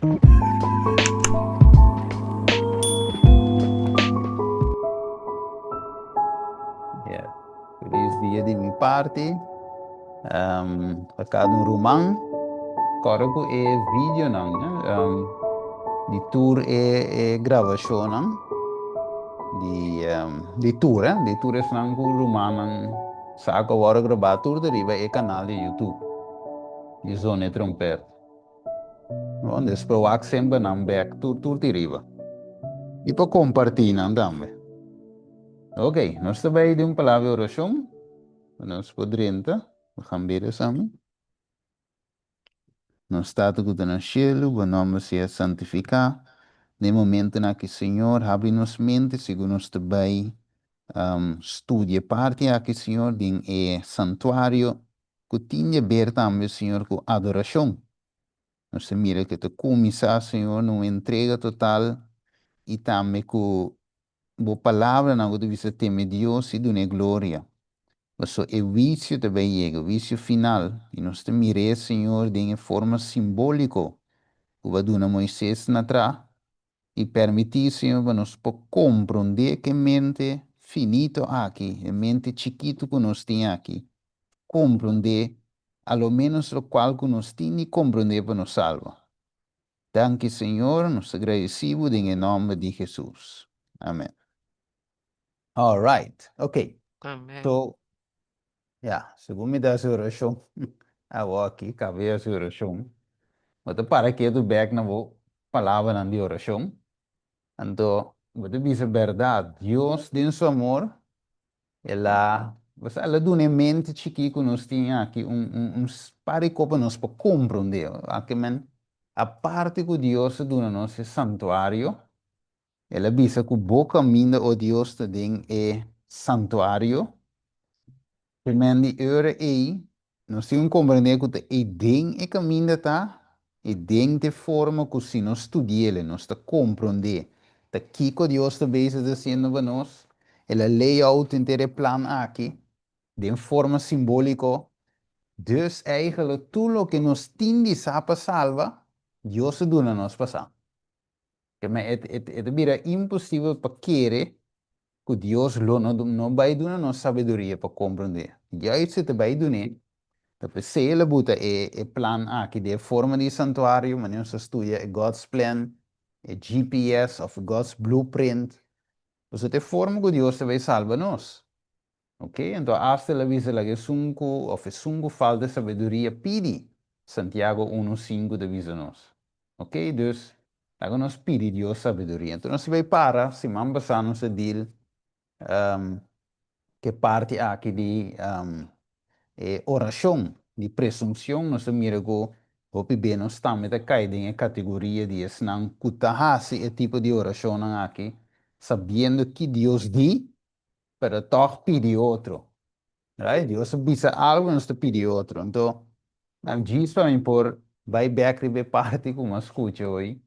Yeah. Feliz dia de mi parte. Pecado romang. Corpo é vídeo não, né? De tour é gravação não? De tour, né? De tour é não com romang. Saco agora gravar tour de riba é canal de YouTube. De zona trompete. Bom, depois o sempre não back tour de riba. E para compartilhar não também. Ok, nós também de palavra oração. Nós podemos, vamos ver isso. No stato que está no cielo, o nome seja santificado. No momento em que Senhor abre nos mente, segundo nós também estudia parte aqui, Senhor, de santuário, que tinha ver também, Senhor, com adoração. Nós mira que te começar, Senhor, numa entrega total e também com a palavra, não que devia temer Deus e dar glória. Mas o vício também chega, o vício final. E nós te miremos, Senhor, de uma forma simbólica. O Vaduna Moisés na tra e permitir, Senhor, para nós compreender que mente finito aqui, a mente chiquito que nós tem aqui, compreender, ao menos o qual que nós tem e compreender para nos salva. Danke, Senhor, nos agradecemos em nome de Jesus. Amém. All right. Okay. Amém. So, yeah, segundo me dá a oração, eu aqui, acabei a oração. Mas para que eu back na palavra na de oração. Então, você diz a verdade. Deus, em seu amor, ela dá uma mente chiquita que nós tínhamos aqui, pare para nós para compreender. Aqui, a parte que Deus dá no nosso santuário, ela diz que o bom caminho o Deus tem é santuário. Men die eure nós temos que compreender que é den é caminho tá, é den de forma que se nós estudiamos, nós está compreender, tá que Deus está bezig dizendo para nós, ela layout inteiro plan aqui, de forma simbólica, dus eigenlijk tudo que nós temos de salva, Deus doet na nós passar. Mas é bira impossível para querer que Deus não vai dar a nossa sabedoria para compreender. Já isso vai dar, então, se ele bota o plan aqui de forma de santuário, mas nós estuda God's plan, o GPS of God's blueprint, você tem forma que Deus vai salvar nós. Ok? Então, hasta la visa la que sunco, ou sunco falta sabedoria, pidi. Santiago 1:5 avisa nós. Ok? Dus, lá que nós pedi Deus sabedoria. Então, nós vai para, se mamba sano se dil, que parte aqui de oração, de presunção, nós mira que o bem nós estamos a cair em categoria de não kutahasi e tipo de oração aqui, sabendo que Deus diz, para toch pedir outro. Right? Deus bisa algo, nós pedir outro. Então, não diz para mim por vai back de parte como escuta hoje,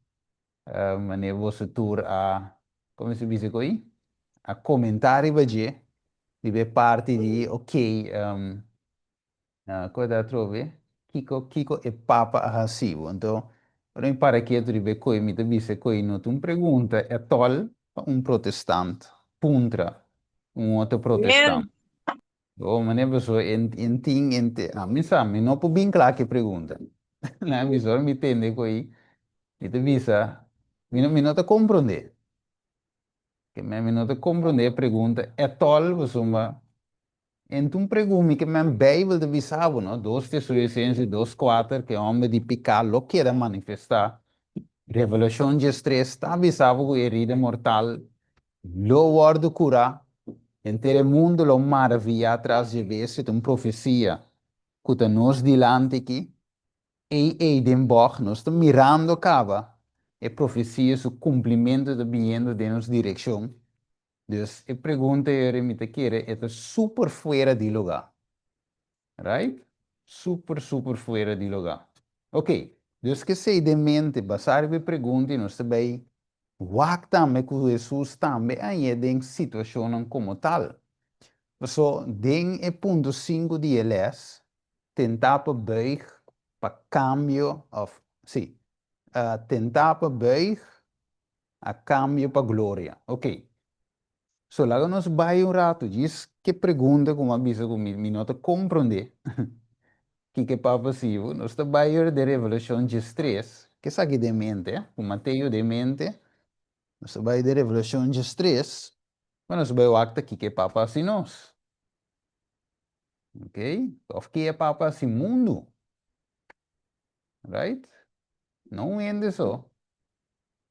mas você tour a, como se diz aí? A comentar e ver de parte de, ok, coisa trove, Kiko é papa arrasivo. Então, para mim, para que eu tive coi, me disse coi, não tu pergunta, é tol protestante, puntra outro protestante. Amen. Oh, mas é pessoa, me sabe, não por bem claro que pergunta. Não, me só me entende coi, me disse, me não te compreender. Que me não te compreender pergunta, é tol, pessoa, então, pregume que a Bíblia de sabe, não? 2 Tessalonicenses 2:4, que o homem de pecado lo quer manifestar. Revelação 3 está avisado que a herida mortal lo guarda cura. Entre o mundo lo maravilha atrás de vezes uma profecia que está nos dilante aqui. E de embora nós estamos mirando cava. É profecia, o cumprimento de bem de nos direção. Dus, a pergunta é, me te quer, é super fora de lugar. Right? Super, super fora de lugar. Ok, dus que sei de mente, basar be pergunta, nós também, wak também com Jesus também, aí é em situação como tal. So, den é ponto 5 de eles, tentar para beig, para cambio, of, sim, tentar para buig a cambio para glória. Ok. So, lá nós vai um rato, diz que pergunta como avisa com mi nota compreender que é passivo, nós está vai de Revolução de Stress, que sabe de mente, o Mateus de mente, nós vai de Revolução de Stress, mas nós vai o acta que é papa assim nós, ok? Of que é papa assim mundo, right? Não é só,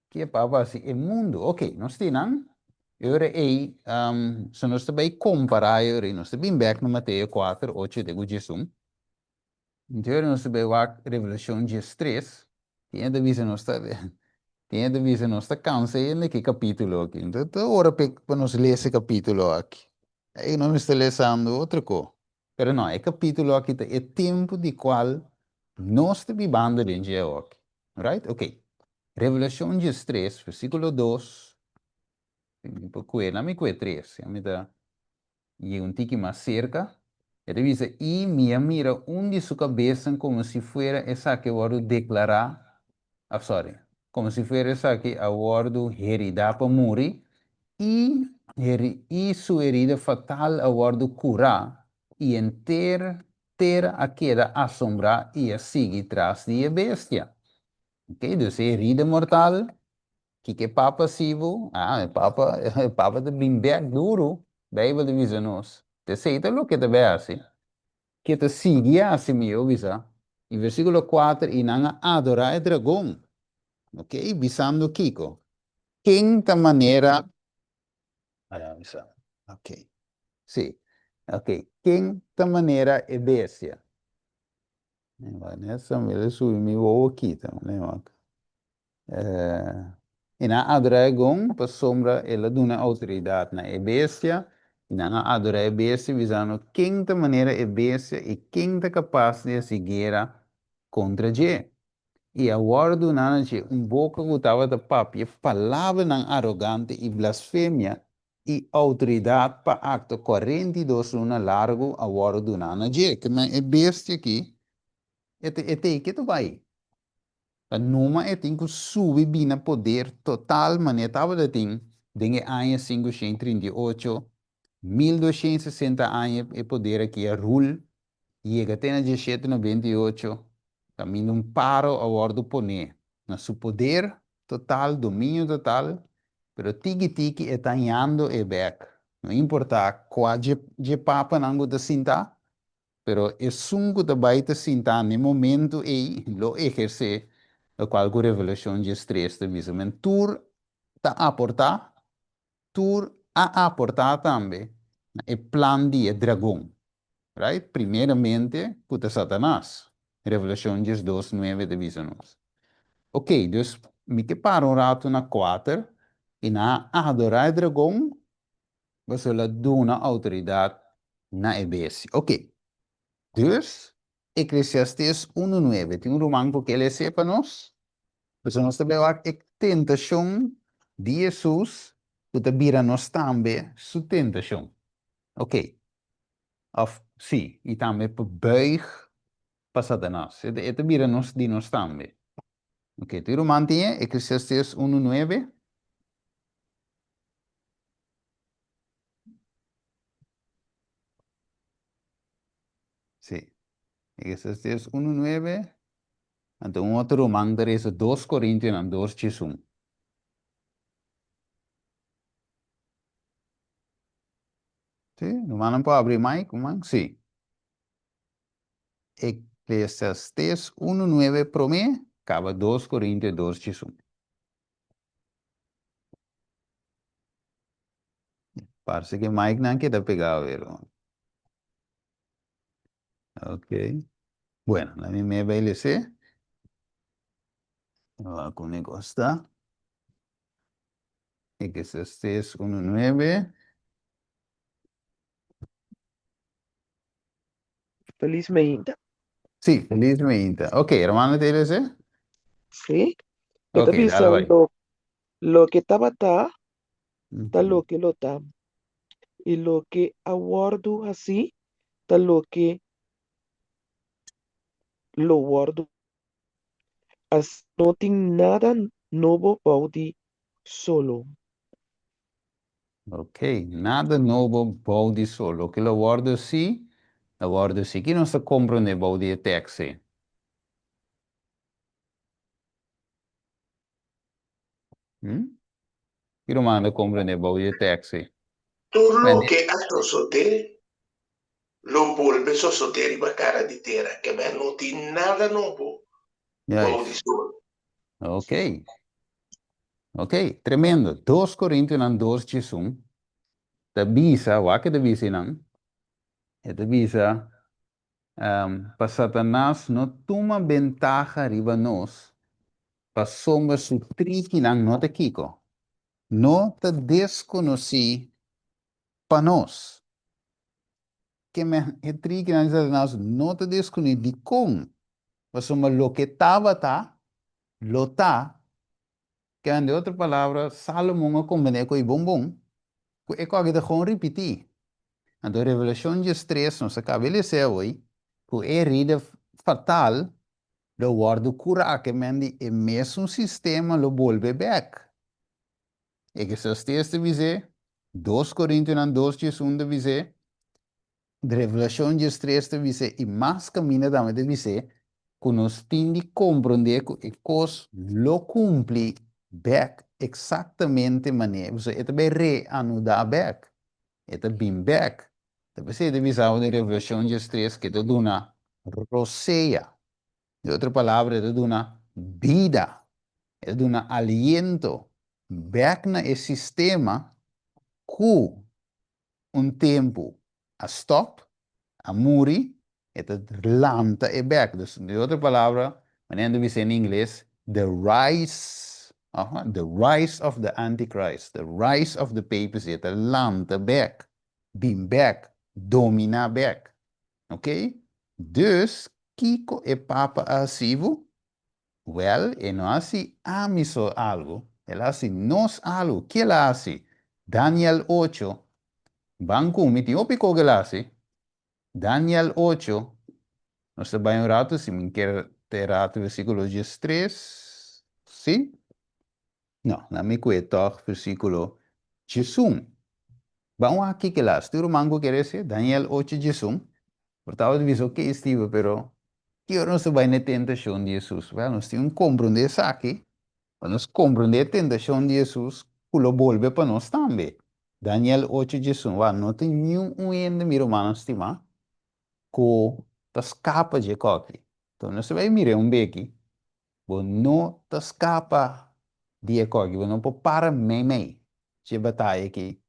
que é papa assim é mundo, ok? Nós temos ora aí, se nós vai comparar, ora, nós bem back no Mateus 4, 8 de Jesus. Então, nós vemos a revolução de estresse, tinha de visa nossa, tinha de visa nossa cansa e que capítulo aqui. Então, agora para nós ler esse capítulo aqui. Aí não está lendo outra coisa. Mas não, é capítulo aqui, é tempo de qual nós estamos vivendo em dia aqui. Right? Ok. Revolução de estresse, versículo 2. Não me cuida 3. E um tique mais cerca. Ele diz, e minha mira onde sua cabeça como se fosse essa que eu vou declarar, sorry, como se fosse essa que eu vou heredar para morrer, e, e sua herida fatal eu vou curar, e ter a queda assombrar e a seguir tras de a bestia. Ok, então herida mortal, que é papa passivo, papa de bem duro, Bíblia diz nos, te aceita o que te vê assim. Que te sigue assim meu visa. Em versículo 4, e não adorar o dragão. Ok? Visando Kiko. Quem da maneira. Visa. Ok. Sim. Ok. Quem da maneira é bestia. Nessa me sui mi vou aqui, tá? E na dragão, para sombra, ela dá autoridade na bestia. E na adorar a bestia, visando quem da maneira é bestia e quem é capaz de seguir contra G. E agora do nana boca gostava da papi, palavra não arrogante e blasfêmia e autoridade para acto 42 luna largo agora do nana que é bestia aqui, que tu vai. A numa é tem que subir bem poder total, mas estava de tem, dengue ano 538, 1260 anos é poder aqui a rule, e até na 1798, também um paro a bordo poner, na seu poder total, domínio total, pero tiki-tiki é tanhando e back. Não importa qual de papa não da sinta, pero é sungo da baita sinta no momento e lo exerce a qual revolução de estresse de visão. Tur ta aportar, tur a aportar também, é plan de dragão. Right? Primeiramente, puta Satanás. Revolução 2:9 de Visionos. Ok, dus me que para um rato na 4 e na adorar o dragão, você lá dá autoridade na EBS. Ok, dus Eclesiastes 1:9. Tem um romano que ele sepa nós. Você nós também a tentação de Jesus, puta vira nós também sua tentação. Ok, of, sim, e também para buig para Satanás. Ito mira nos di nos tambe. Ok, tu mantiene Eclesiastes 1:9. Sí. Eclesiastes 1:9. Então, um outro mandar é 2 Coríntios 2:1. Sim, não mandam para abrir mais, como sim. Eclesiastes 1:9 para mim, acaba 2 Coríntios 2:1. Parece que Mike não quer pegar, ver. Ok. Bueno, la misma VLC. Con está. Eclesiastes 1:9. Felizmente, Sí, felizmente. Ok, hermano TLC. ¿sí? Que Ok, está dale, bye. pensando, lo que estaba está Ok. lo que lo está. Y lo que aguardo así, está lo que lo guardo. No tem nada novo pode solo. Ok, nada novo pode solo. Que la guardo sì, chi non sta comprende pode taxi. Hmm? Chi domanda comprende pode taxi. Turlo Quindi, che altro sotte, lo polpe so sotteri ma cara di terra, che me non ti nada nuovo, boh di yes. solo. Ok, ok, tremendo. 2 Coríntios 2 Jesus. Da bisa, wake da bisa nang. E da bisa, para Satanás não toma ventaja riba nós, para sombra su tricky nang não te kiko. Não te desconheci para nós. Que me é tricky nang Satanás não te desconheci de com. Para sombra lo que tava tá, lo tá. Que de outra palavra, Salomão combina com o bombom. É que de gewoon repetir. Então, Revelação 3, nós acabamos de ler hoje, que é rida fatal. Lo guardo cura que mendi e mesmo sistema lo volve back. E que se steeds te dizer, 2 Coríntios 2, 1 te dizer, de Revelação 3 te dizer, e mais caminho também te dizer, que nós temos de compreender que a coisa lo cumpre back exatamente maneira. Você é também reanudar back. É também back. Então, você deve saber de Revelação 3 que te dá uma roceia. De outra palavra, te dá uma vida. É de um aliento back na esse sistema com tempo a stop, a muri, e te lanta e back. Dus, de outra palavra, wanneer we say in inglês, the rise of the Antichrist, the rise of the papacy, te lanta back, beam back, domina back. Ok? Dus, Kiko e Papa Asivo, well, e não hace amiso algo, ele hace nos algo. Que ele hace? Daniel 8, banco miti opico que ele hace. Daniel 8, não se vai um rato, se me quer ter rato, versículo 3, sim? Não, não me cuento, versículo 1. Vamos aqui que ele hace. Tu mango quer dizer, Daniel 8, 1. Portanto, diviso que estive, pero que eu não se vai na tentação de Jesus. Well, nós temos um compreender isso aqui. Para nós compreender a tentação de Jesus, que lo volve para nós também. Daniel 8, 19, não tem nenhum ainda, meu irmão, estima, que te escapa de qualquer. Então, nós vai mirar um beque, você não te escapa de qualquer, você não pode parar meio. Se batalha aqui,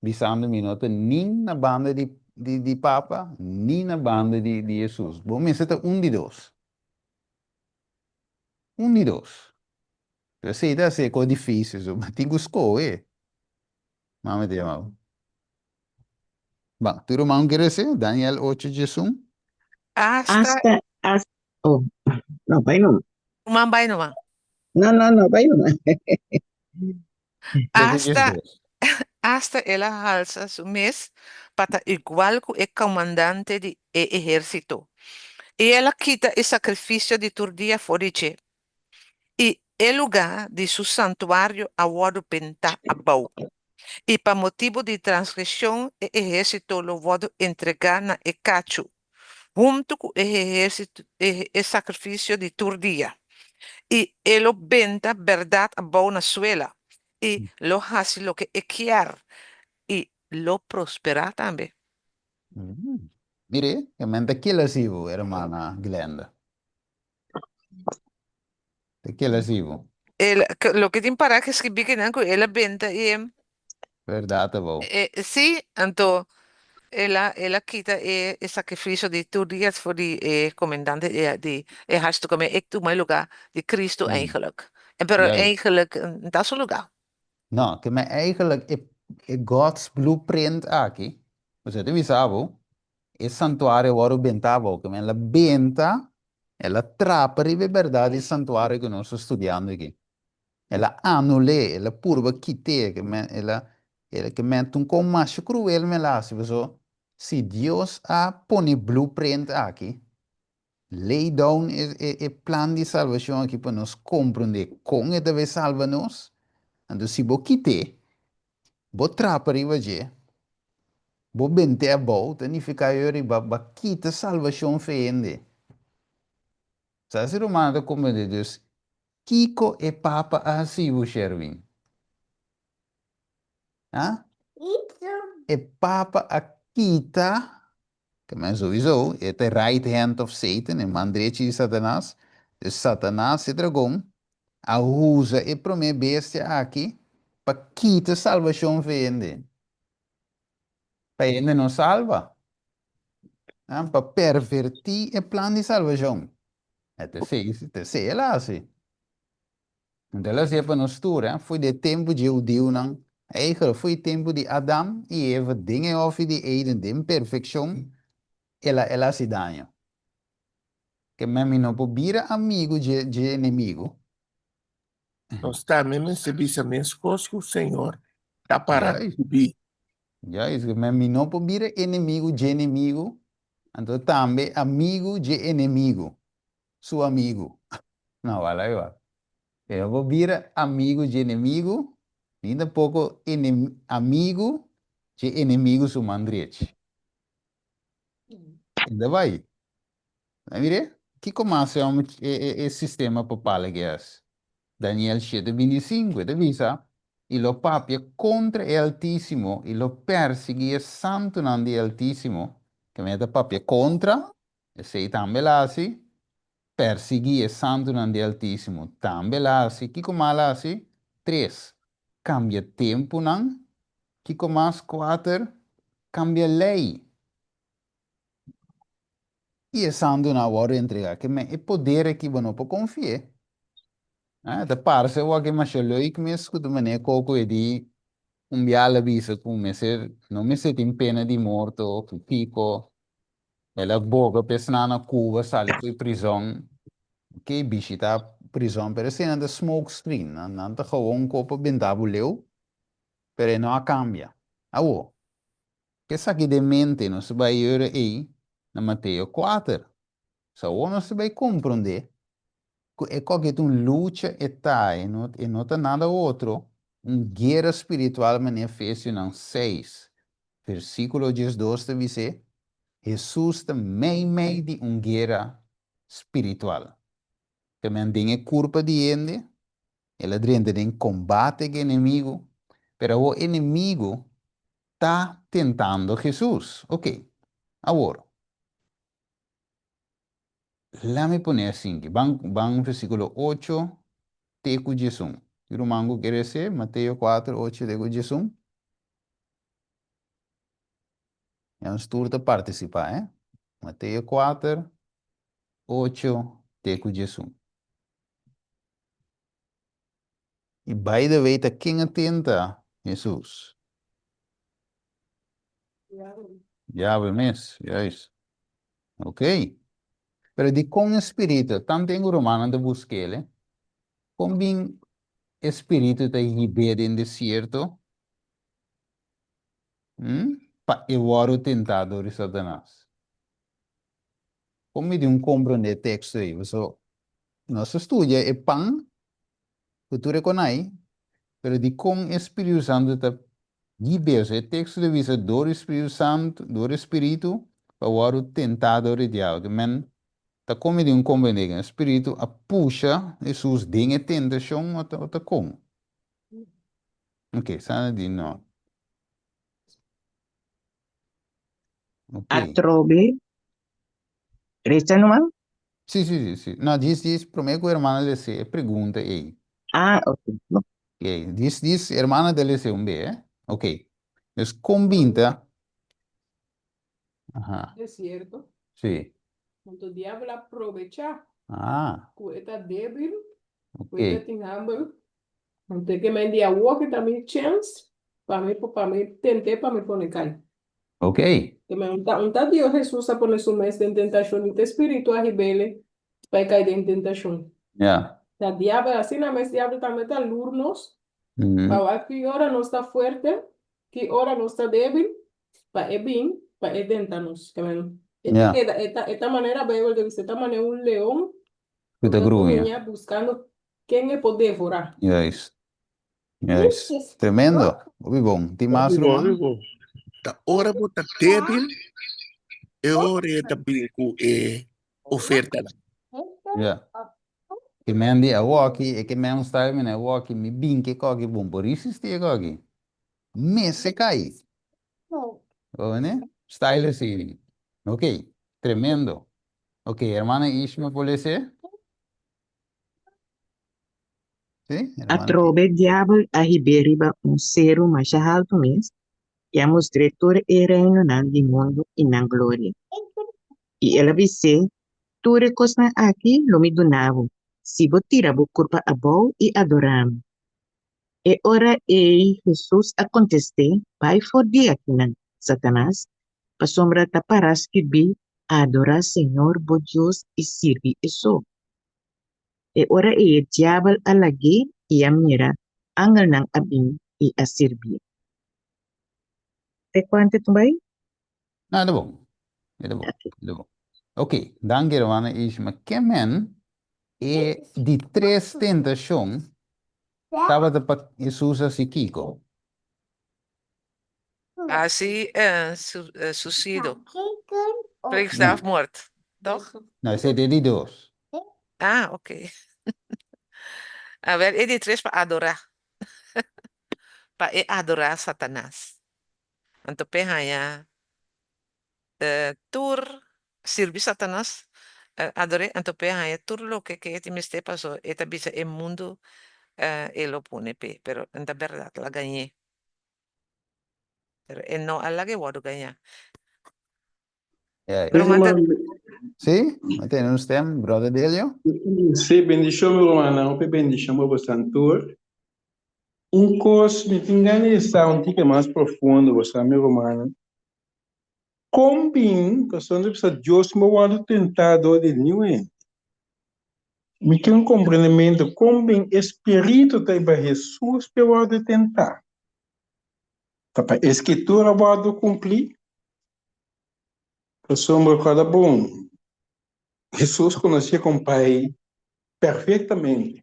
visando minuto, nem na banda de Papa, nem na banda de Jesus. Bom, mas é um de dois. Um de dois. Eu sei, deve ser coisa difícil, mas tem que escolher. Vamos ver, vamos. Bom, tu irmão quer dizer, Daniel 8, Jesus? Hasta, Hasta, oh, no, pa' ahí no. umambay naman. No, pa' ahí no. Esse Hasta, Jesus. hasta ela alza su mes para igual que el comandante de ejército. Y ela quita el sacrificio de turdia foriche. Y el lugar de su santuario aguardo penta abau. Y para motivo de transgresión, el ejército lo voy entregar na e cacho, junto con el ejército, el sacrificio de turdia. Y él lo venta verdad a buena suela. Y lo hace lo que quiere. Y lo prospera también. Mire, que mente que la sigo, hermana Glenda. De que la sigo. Lo que tiene para que escribir que nanco, él venta y Verdade, bom. sí, entonces ela quita el sacrificio de tus días voor die commandante die hartstikke ik doe mijn lugar de Cristo eigenlijk. En pero Juist. eigenlijk dat is een lugar. Não, que me eigenlijk é God's blueprint aqui. Você deve saber, é santuário agora bentavo, que me ela benta, ela trapa de verdade o santuário que nós estamos estudando aqui. Ela anule, ela purba quite, que me, ela que me um com mais cruel me lá, se você, se Deus a põe blueprint aqui, lay down e plan de salvação aqui para nós compreender como é deve salvar-nos. Então, se você quiser, você trapa riba je, você bente a volta, e fica aí riba, você quita salvação feende. Sabe se romano como de Deus, Kiko e Papa assim o Sherwin. Ah? E Papa a quita, que men sowieso, é the right hand of Satan, e man direito de Satanás. De Satanás, e dragão, a usa e prome bestia aqui, para quita salvação feende. Para ele não salva. Para pervertir o plano de salvação. Te sei lá, assim. Então, ela se para nós tudo, foi de tempo de judeu, não. Eigenlijk foi tempo de Adam e Eva, dingen of de Eden, de imperfeição, ela se danha. Que mesmo não pode amigo de inimigo. Nós também recebemos coisas que o Senhor está para Já, subir. já, isso que mesmo não pode inimigo de inimigo, então também amigo de inimigo, seu amigo. Não, olha aí, olha. Eu vou vir amigo de inimigo, ainda pouco amigo de inimigo su mandriete. Ainda vai. Vai ver? Que começa o sistema papal que é? Daniel 7:25, divisa. E lo papia contra el Altíssimo, e lo perseguia santo nome de Altíssimo. Que mete papia contra, e sei também lá assim. Perseguir santo nome de Altíssimo. Também lá assim. Que como lá assim? 3. Cambia tempo não. Que como mais 4. Cambia lei. E é santo na hora entregar. Que é poder que você não pode confiar. Da parte, o que mais leuk me escuta mané coco e di biala bisa com me ser não me sente em pena de morto que pico ela boga pesna na Cuba sale foi prisão que bicho tá prisão pero cena da smoke screen não tá gewoon copo bendavo leu pero não cambia awo que saque de mente não se vai ir aí na Mateus 4 só não se vai compreender é qualquer um luta e não tá nada outro guerra espiritual manifesta em 6 versículo 12 dice Jesus está meio de guerra espiritual que me tem culpa de ele ela drenda de combate com o inimigo pero o inimigo está tentando Jesus ok agora lá me pone assim que van versículo 8 teco Jesus o mango quer dizer Mateus 4 8 teco Jesus é um estudo de participar Mateus 4 8 teco Jesus e by the way tá quem atenta Jesus já mesmo já isso ok pero de com espírito tanto em romano de busquele com bem espírito da ribeira em deserto para evocar o tentador de Satanás como de compreender texto aí você nosso estudo é pan que tu reconhece pero de com Espírito Santo tá ribeira o texto de visa do Espírito Santo do Espírito para evocar o tentador de diabo que men tá como de compreender o Espírito a puxa Jesus dinge tentação ou tá como ok sabe de não ok Altrove, resta nomás. sim, sim, sim, sim. Não, diz, prometo que a irmã dele se pergunta aí. Ah, ok. No, Ok, diz, irmã dele se B, Ok. Então, combina. Ajá, Es cierto, sim. cuando el diablo aprovecha Ah, que está débil, que está ok. sin hambre, antes que me dia que también chance, para mí, tenté para me poner cair. Ok. Que me unta Dios Jesús a poner su mes en tentación, y te espíritu a rebelde, para caer en tentación. Yeah. La diablo, así na mes diablo también está lurnos, Mhm. para ver que hora no está fuerte, que hora no está débil, para bien, para tentarnos, que me Ja, Esta manera veo que de esta manera un león que te una gruña. gruña buscando quién es por devorar. Juist, juist. Tremendo. Obi bom. Tem mais, Roman? Vivo. Ta ora bota débil, e ora e ta binku e oferta lá. Ja. Que men di a walkie, e que men style men a walkie, mi binke kogi bom, por isso este kogi. Me se cai. Oh, né? Style assim. Ok, tremendo. Ok, hermana Ishma, pode ser? Sim, A hermana. trove diabo a riberiba ser mais alto mês, e a mostretor e reino nan di mundo e nan glória. E ela disse, tu recosna aqui, lo me donavo, se vou tirar a curva a bom e adorar. E ora Jesus a contestar, vai foder aqui nan Satanás, pa sombra taparas que bi, adorar Senhor, bo Deus e servir isso. E ora diabo a lagi e a mira, angal nang abin e a servir. Te quante tu vai? Nada bom. Nada bom. Nada bom. Ok, danke, hermana Ishma. Que men e di três tentações estava para Jesus assim, Kiko. Así, suicidio, Não, pleegzelfmoord, toch? não, esse é de dois. Ah, ok. A ver, y tres para adorar, para adorar Satanás. Entonces, haya tur sirvi Satanás, adore, entonces haya tur lo que te me esté pasó, esta bisa el mundo, él lo pone, pero en la verdad la gané. Pero él no, a la que voy a ganar. É, Pero manda, sim, mas tem um stem, brother Delio? Se bendición, mi hermana, un bendición, mi santor. Um curso me engane um tique mais profundo, você, meu irmão. Combin, que são de Deus, me vou tentar de nenhum. Me tem um compreendimento, combin espírito da Jesus, eu vou tentar. Tá, a escritura vou cumprir, que sombra cada bom. Jesus conhecia com o Pai perfeitamente.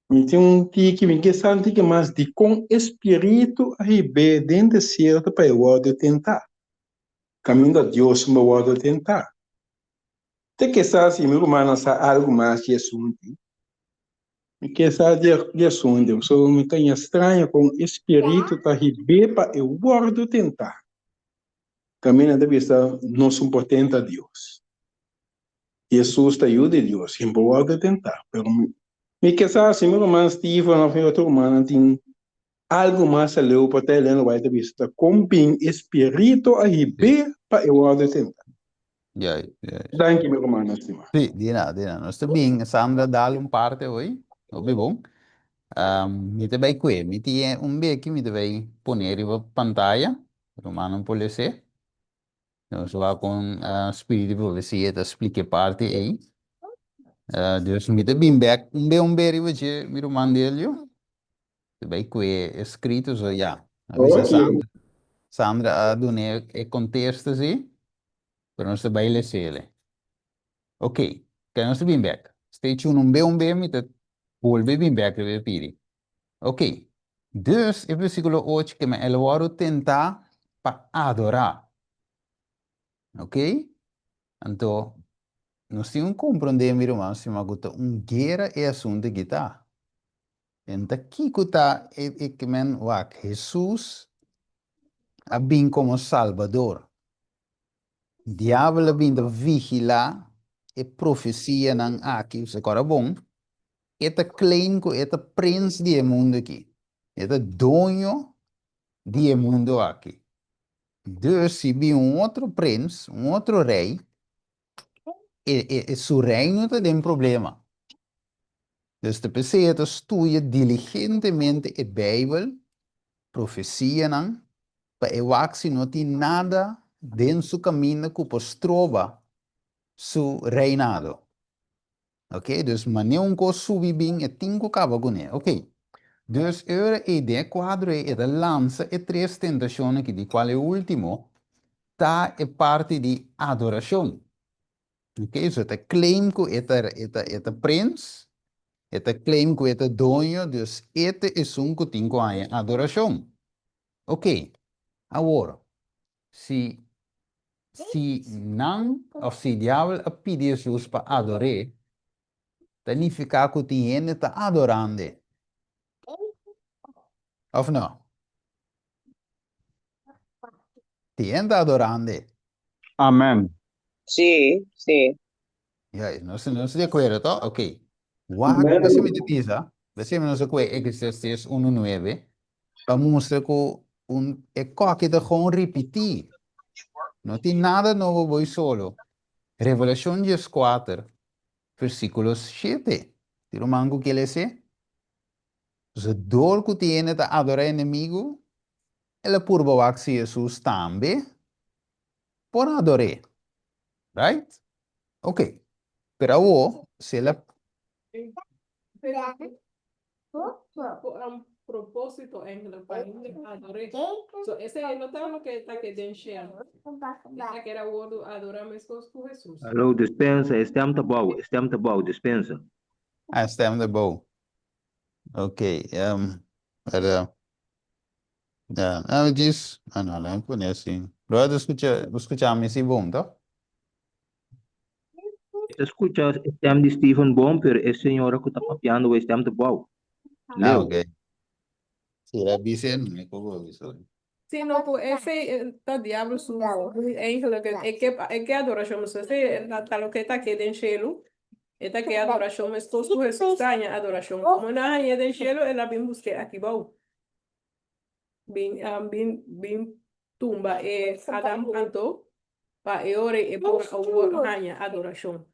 Me tem um tique, me quer um tique mais de com espírito a receber dentro de certo para eu vou tentar. Caminho de Deus, me vou tentar. Te que sabe, meu irmão, sabe algo mais de assunto. E que sabe de assunto. Só me tem estranho com o espírito da ribeira eu guardo tentar. Caminho deve estar nos importante a Deus. Jesus está ajuda de Deus, em boa tentar. Pero me que sabe, meu irmão Steve, não foi outro irmão, tem algo mais a ler para ter lendo vai ter visto. Com bem espírito a ribeira eu guardo tentar. Ja, ja. Danke, meu irmão, estima. Sì, di nada, di nada. Sto bem, Sandra, dá-lhe um parte hoje. Obi bom. Mi te vai qui, mi ti è un becchi, mi te vai ponere in pantalla. Romano pode ser. Então, se vai com Spirit pode ser, te explique parte aí. Dus mi te bem back, um beri, você, mi romano dele. Te vai qui, escrito, so ja. Avisa Ok. Sandra. Sandra, donne e contexto, sì. Per non se vai le sele. Ok, que nós bem back. Stay tuned um bem, mi te volve bem back, we piri. Ok, dus o versículo 8 que me elevado tentar para adorar. Ok? Então, nós temos que compreender, meu irmão, se guerra é assunto que está. Então, aqui que está é que men wak Jesus a bem como Salvador. Diabo a bem de vigilar e profecia nan aqui, se agora bom. Eta claim que eta prince do mundo aqui. Eta dono do mundo aqui. Dus se vi outro príncipe, outro rei, e seu reino tem problema. Dus de precisa estuda diligentemente a Bíblia, profecia, para evacuar se não tem nada dentro do caminho que pode trovar seu reinado. Ok? Dus maneira um coisa subir bem e tem que acabar com ele. Ok? Dus ora e de quadro e da lança e três tentações que de qual é o último. ta é parte de adoração. Ok, so te claim que eta prince, eta claim que eta dono, dus este é que tem a adoração. Ok, agora, se não, ou se diabo pede Jesus para adorar, significa que tem está adorando. Ou não? Tem está adorando. Amén. Sí, sí. Ja, não se de acordo, tá? Ok. What, você me diz, você me não se acorda, Eclesiastes 1:9, para mostrar que é qualquer que gewoon repetir. Não tem nada novo voy solo. Revelação 4, versículos 7. Tiro mango que ele dice. Se dor que tiene ta adorar inimigo, ele por boak se Jesus tambe por adorar. Right? Ok. Pero o, se ele Propósito eigenlijk para adorar. So, ese no está lo que está que den share. Está que era word adorar mais com Jesus. Hallo, dispensa, stem te bouw, dispensa. stem de bow. Ok. Pero, diz, não, não conheço. Brother, escucha-me se bom, tá? Escucha, stem de Stephen Bomper, é senhora que está papiando o stem te bouw. Leu. Ok. Se ele disse, não é como isso. Sí, no, pues ese está diablo su eigenlijk es que adoración es ese la lo que está que den cielo esta que adoración es todo su extraña adoración como na hanya den cielo es la bin busque aquí bau bin tumba Adam canto pa ore e por hanya adoración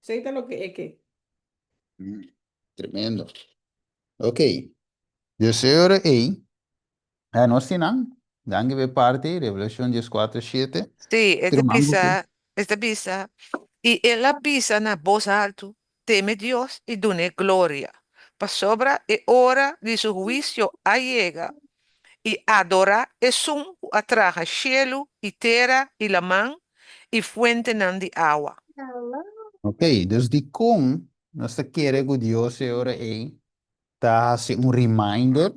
seita lo que es que Tremendo. Ok. Dus ahora, nós temos, danke we parte, Revelação 4:7. Sí, Firmando que es de visa. Y él avisa na voz alto, teme Dios y dune gloria. Pa sobra e hora de su juicio allega. Y adora es un atraja cielo y tierra y la man y fuente nan de agua. Ok, dus die kom, nós te querem que Deus ahora tá se reminder,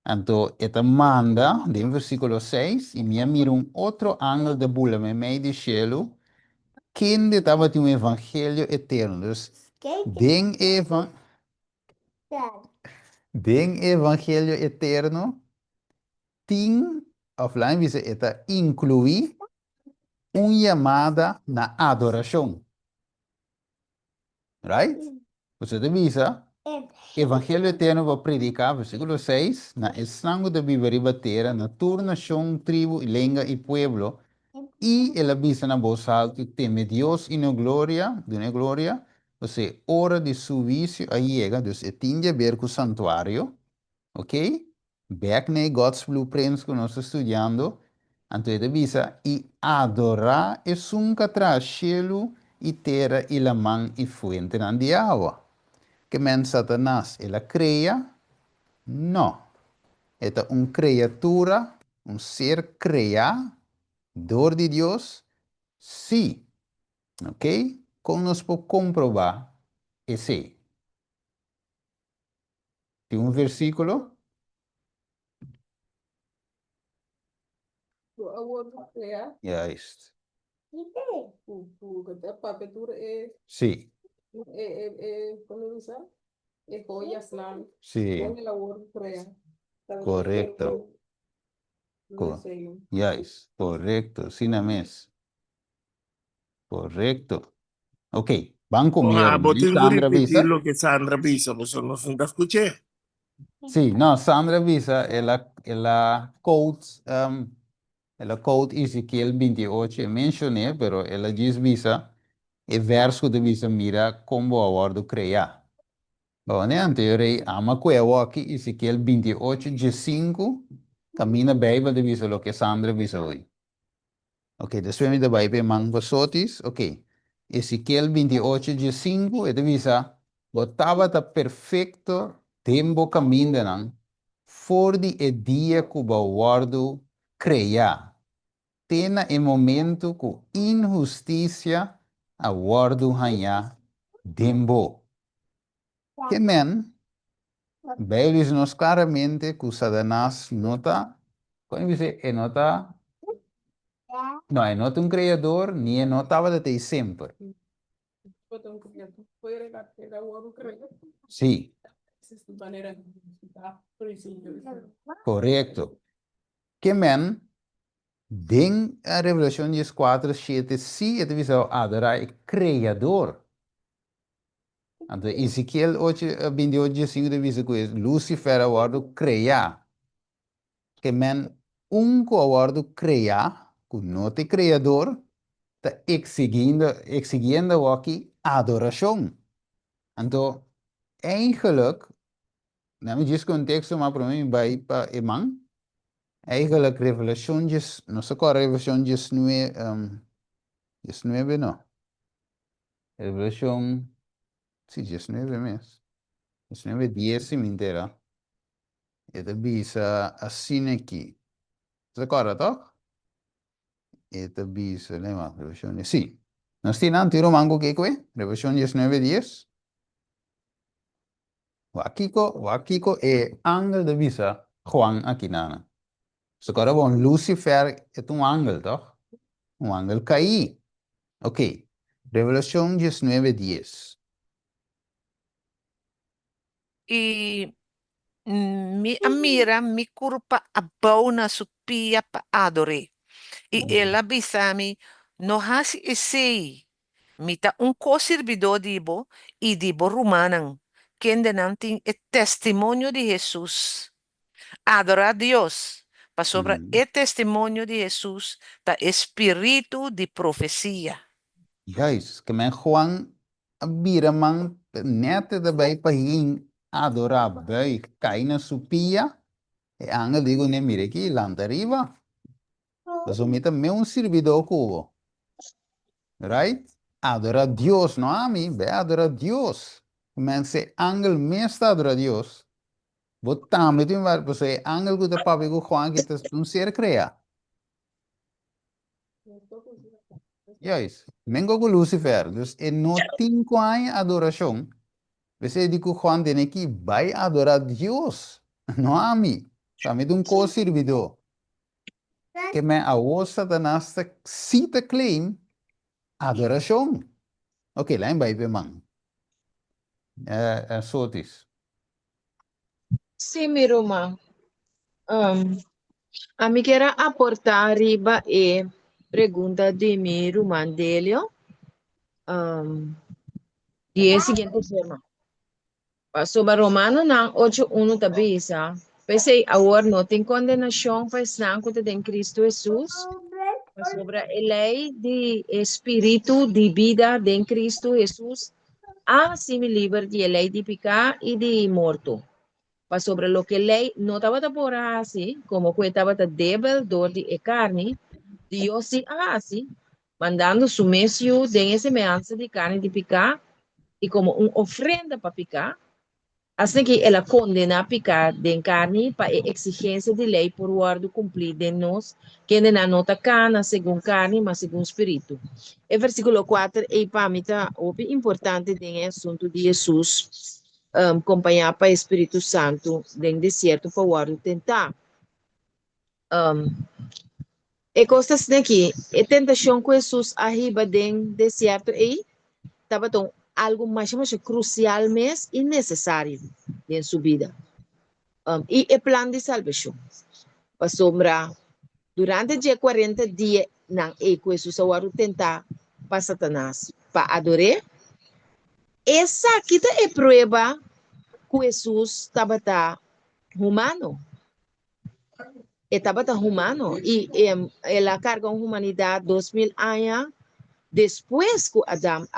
então, eta manda, em versículo 6, e minha mira outro ángel de bula me meio de cielo, quem estava de evangelho eterno. Dus, den evangelho eterno, tem, offline, você eta incluir chamada na adoração. Right? Você te visa, Evangelho eterno vai predicar, versículo 6, na estango de viver batera, na tua nação, tribo, língua e pueblo, e ele avisa na voz alta, teme Deus e na glória, você, hora de seu vício, aí chega, dus tinha a ver com o santuário, ok? Back na God's blueprints que nós estamos estudando, então ele avisa, e adorar é um atrás, cielo e terra e la mão e fuente de água. Que men Satanás, ele cria? Não. É uma criatura, um ser criado, dor de Deus? Sim. Ok? Como nós podemos comprovar? Esse. Tem um versículo? Yes. Sim. ¿cómo dice? Joyas la Sim. la word crea. Correcto. Yes. Correcto. Sinamés. Correcto. Ok. Van conmigo. Ah, vos tengo que Sandra repetir Visa. lo que Sandra Visa, pues no nunca escuché. Sí, no, Sandra Visa, ela code Ezequiel 28, mencioné, pero ela diz Visa, e verso de Visa mira como aguardo criar. Bom, né, anterior, ama cuevo aqui, Ezequiel 28, de 5, camina Bíblia de Visa, lo que Sandra Visa hoje. Ok, después de Bíblia, mango sotis, ok. Ezequiel 28, de 5, e de Visa, botava tá perfeito, tempo caminho, for di e dia que o guardo criar. tena em momento com injustiça a wordu hanya dembo. Que men, veis nos claramente que Satanás nota, quando dice, nota, não, é nota um criador, nem notava de sempre. Sim, correto. Que men, den a Revelação 4, 7, sim, ele diz, adorar o criador. Então, Ezequiel 8, 28, 5, diz que Lucifer agora criar. Que men, que agora criar, que não tem criador, está exigindo aqui adoração. Então, eigenlijk, nou, just contexto, maar para mim, vai para Emang, eigenlijk revelações, não sei qual revelações não é, não. Revelação, sim, 19 mesmo. 19, 10, se me inteira. E bisa assim aqui. Você correto? E bisa, lembra, revelação, sim. Nós temos tiro mango que é, revelação 19, 10. Wakiko é ángel de visa, Juan aqui nana. Se agora bom, Lucifer é ángel, toch? Ángel caí. Ok. Revelação 19, 10. E mi amira mi kurpa abauna supia pa adore. E ela bisami no hasi esei. Mita un co-servidor dibo e dibo rumanan. Quem nantin é testemunho de Jesus. Adorar a Deus. Para sobre o testemunho de Jesus, da espírito de profecia. Juist. Que men Juan abira man net daarbij pahin adorar bij kaina supia. E ángel digo ne mire aqui, lanta arriba. Então, me um servidor cubo. Right? Adorar Deus, não a mim, be adorar Deus. Men se ángel me está adorar Deus. Botamos de var, você ángel que tá papi com Juan que tá um ser criar. Yes. Mengo com Lucifer. Dus no 5 anos adoração. Você diz que Juan tem que vai adorar Deus, não a mim. Também um co-servidor. Que me a voz Satanás cita claim adoração. Ok, lá em Bíblia, man. Sotis. Sim, meu irmão. A mim quero aportar riba e pergunta de meu irmão Delio. E é a seguinte forma. Sobre Romano não, 8:1 também, sabe? Pensei, agora não tem condenação para estar em Cristo Jesus. Sobre a lei de espírito de vida em Cristo Jesus, assim me livra de lei de pecado e de morto. Mas sobre lo que a lei não estava por assim, como que estava débil, dor de carne, Deus se assim, mandando su mesio de semelhança de carne de pecado e como uma ofrenda para pecar, assim que ela condena a pecar de carne para a exigência de lei por guardo cumprir de nós, que não nota cana segundo carne, mas segundo espírito. E versículo 4 é para mim importante no assunto de Jesus, acompanhar para o Espírito Santo no deserto para guardo tentar. E costas aqui, a tentação que Jesus arriba no deserto aí, estava algo mais crucial mesmo e necessário em sua vida. E o plano de salvação. Para sombra, durante os 40 dias, não é que Jesus vai tentar para Satanás, para adorar. Essa aqui é a prova que Jesus estava humano. Estava humano e ela carga a humanidade 2000 anos depois que Adão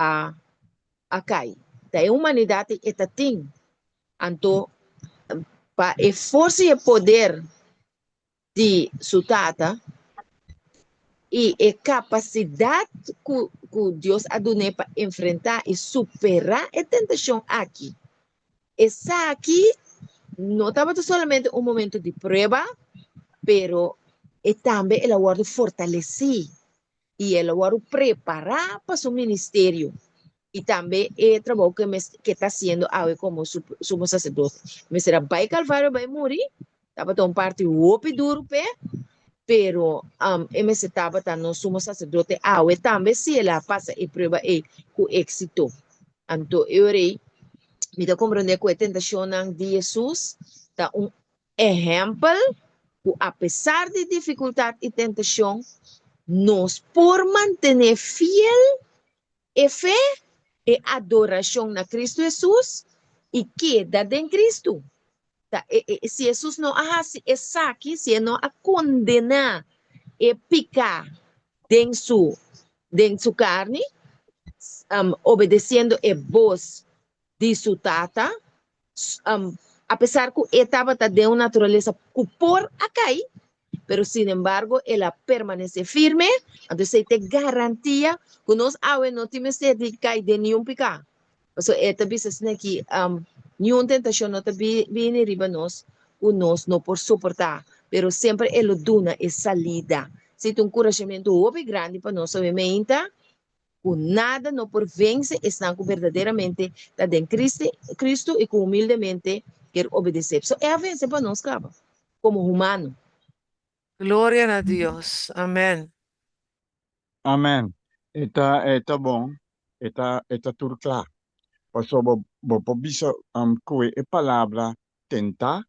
cai. Então, a humanidade está tem. Então, para a força e o poder de sua tata e a capacidade que Deus a deu para enfrentar e superar a tentação aqui. Essa aqui não estava somente um momento de prova, pero E também ela vai fortalecer e ela vai preparar para seu ministério. E também é trabalho que está sendo agora como sumo sacerdote. Mas será vai Calvário vai morrer, estava tão parte o duro pé, pero esse estava no sumo sacerdote agora também se ela passa e prova e com êxito. Então eu rei me dá compreender que a tentação de Jesus está exemplo que apesar de dificuldade e tentação, nós por manter fiel e fé e adoração na Cristo Jesus e queda em Cristo. Se Jesus não está aqui, se ele não a condenar e picar dentro sua carne, obedecendo a voz de sua tata, apesar que estava de uma natureza que por acá, pero sin embargo, ela permanece firme, entonces te garantia que nós não temos de cair de nenhum pecado. So, esta business aqui, nenhuma tentação não está vindo riba nós, o nós não por suportar, pero sempre ele duna e salida. Se tem encorajamento muito grande para nós, obviamente, com nada não por vence, estão verdadeiramente da em Cristo e com humildemente quer obedecer. So, é a vence para nós, caba, como humano. Gloria a Dios. Amén. Amém. Eta bom. Eta tudo claro. Pastor, bo bisa kue e palavra tentar,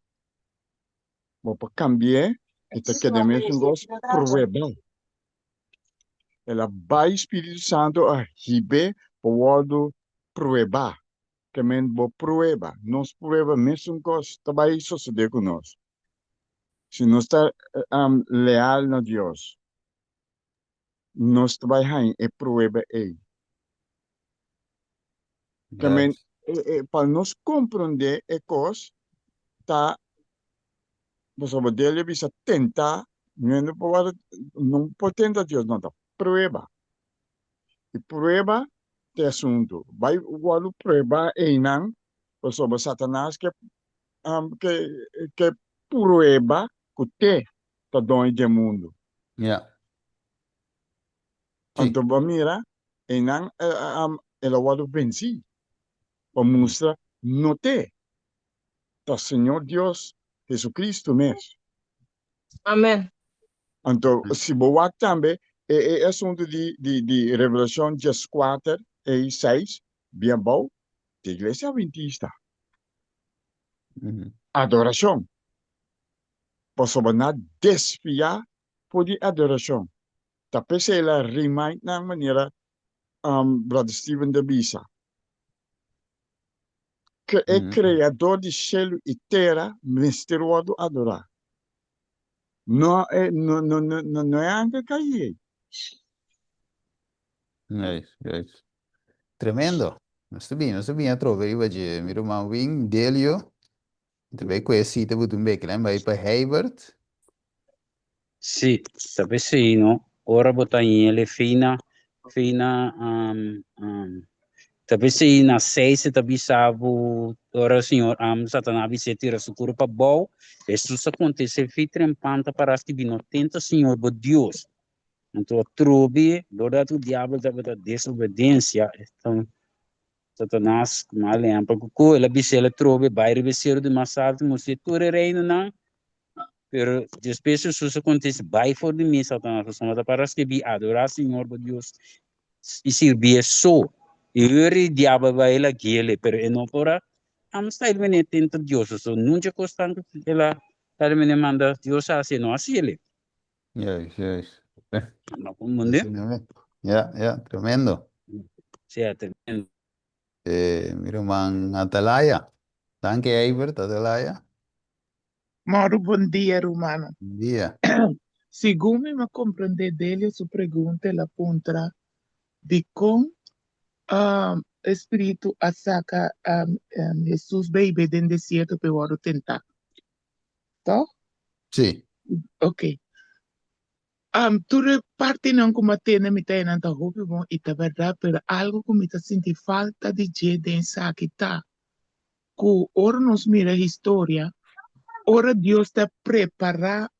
bo cambiar, eta queremos um gosto prueba. Ela vai Espírito Santo a ribe podo prueba. Que men bo prueba. Nos prueba mesmo gosto também suceder conosco. Se nós está leal na Deus, nós trabalhamos e prueba ele. Também para nós compreender a coisa, tá, você dele bisa tentar, não pode tentar Deus, não, tá, prueba. E prueba é assunto. Vai o prueba e não, você Satanás que prueba que te tá dono do mundo. Yeah. Sim. Então, mira, e não, ela vai vencer. Para mostrar, não te. Tá Senhor Deus, Jesucristo mesmo. Amém. Então, se boa também, é assunto de Revelação 14 e 6, bem bom, da igreja adventista. Adoração. Posso não desfiar por de adoração. Tapi ela remind na maneira, Brother Stephen de Bisa, que é criador de céu e terra, misterioso adorar. Não é anche cair. É isso. Tremendo. Não sabia trove aí, mas meu irmão Wing, Delio, também conhecido por um beco, lembra aí para Herbert? Sì, sapessi no, ora botainha fina, sapessi na 6 tabi sabu, ora senhor Satanás se tira sucuro para bom, isso acontece fitre em panta para que bino tenta senhor bo Deus. Então trobe, dora tu diabo da desobediência, então Satanás mal lembra que ela bisela trobe, vai receber de massado, você tudo reino não. Pero después eso acontece, vai for de mim, Satanás, para que vi adorar Senhor Deus e servir só. E o diabo vai lá guiar, pero não para, está ele tenta Deus, so nunca constante ela, ele manda Deus assim, não assim ele. Yes. Não compreende? Tremendo. Certo. Meu irmão Atalaya. Danke, Herbert, Atalaya. Mauro, bom dia, Romano. Bom dia. Segundo me compreender dele, sua pergunta ela aponta de como Espírito saca Jesus bebê dentro do deserto para o tentar. Tá? Sim. Ok. Tudo parte não como tem na mitad não tá roubo bom e tá verdade, pero algo como tá senti falta de gente aqui tá. Que ora nos mira a história, ora Deus está preparando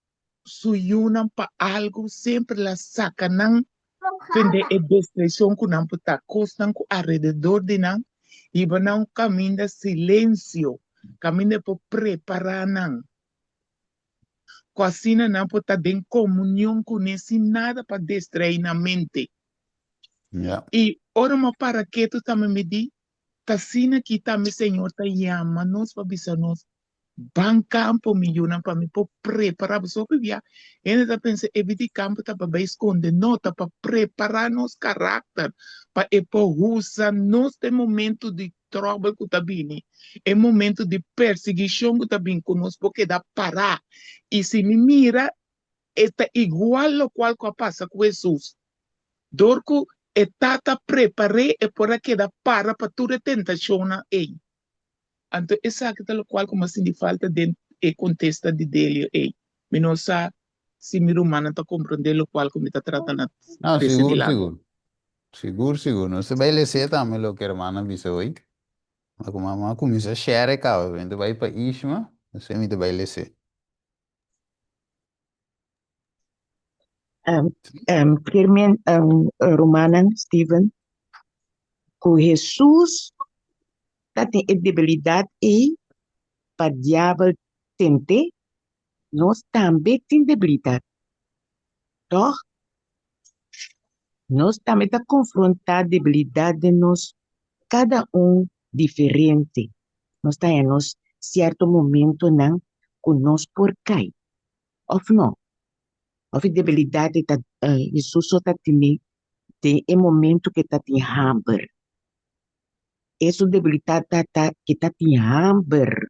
suyunan pa algo, sempre la sacanan, fende e destruição que não está costan com alrededor de não, e não caminha silêncio, caminha para preparar não. Quasina não pode estar em comunhão com esse nada para distrair na mente. Ja. E ora ma para que tu também me di, tasina que também Senhor tá chama nós para bisa nós campo milhona para me por preparar só que via. Ele tá pensa evite campo tá para esconder nota para preparar nos caráter para e por usar nos de momento de trouble que tá vindo. É momento de perseguição que tá vindo conosco porque dá parar. E se me mira está igual lo qual que passa com Jesus. Dorco e tata preparei e por aqui da para toda tentação na ei. Então, essa é o qual como assim de falta de contexto de dele ei. Me não sa se me humana tá compreender o qual como está tratando No, desse de seguro, lado. seguro. Seguro, seguro. No se vai lecer também lo que a hermana disse hoje. Mas como a mamãe começa a share, cara, então vai para Isma, você me vai lecer. Firmin, Romana, Steven, com Jesus, tá tem a debilidade e para diabo tente, nós também tem debilidade. Toch? Nós também tá confrontar a debilidade de nós, cada diferente. Nós tá em nós certo momento não, com nós por cai. Ou não? Ou debilidade tá, Jesus só tá tendo tem momento que tá tem hambre. Essa debilidade que tá tem hambre.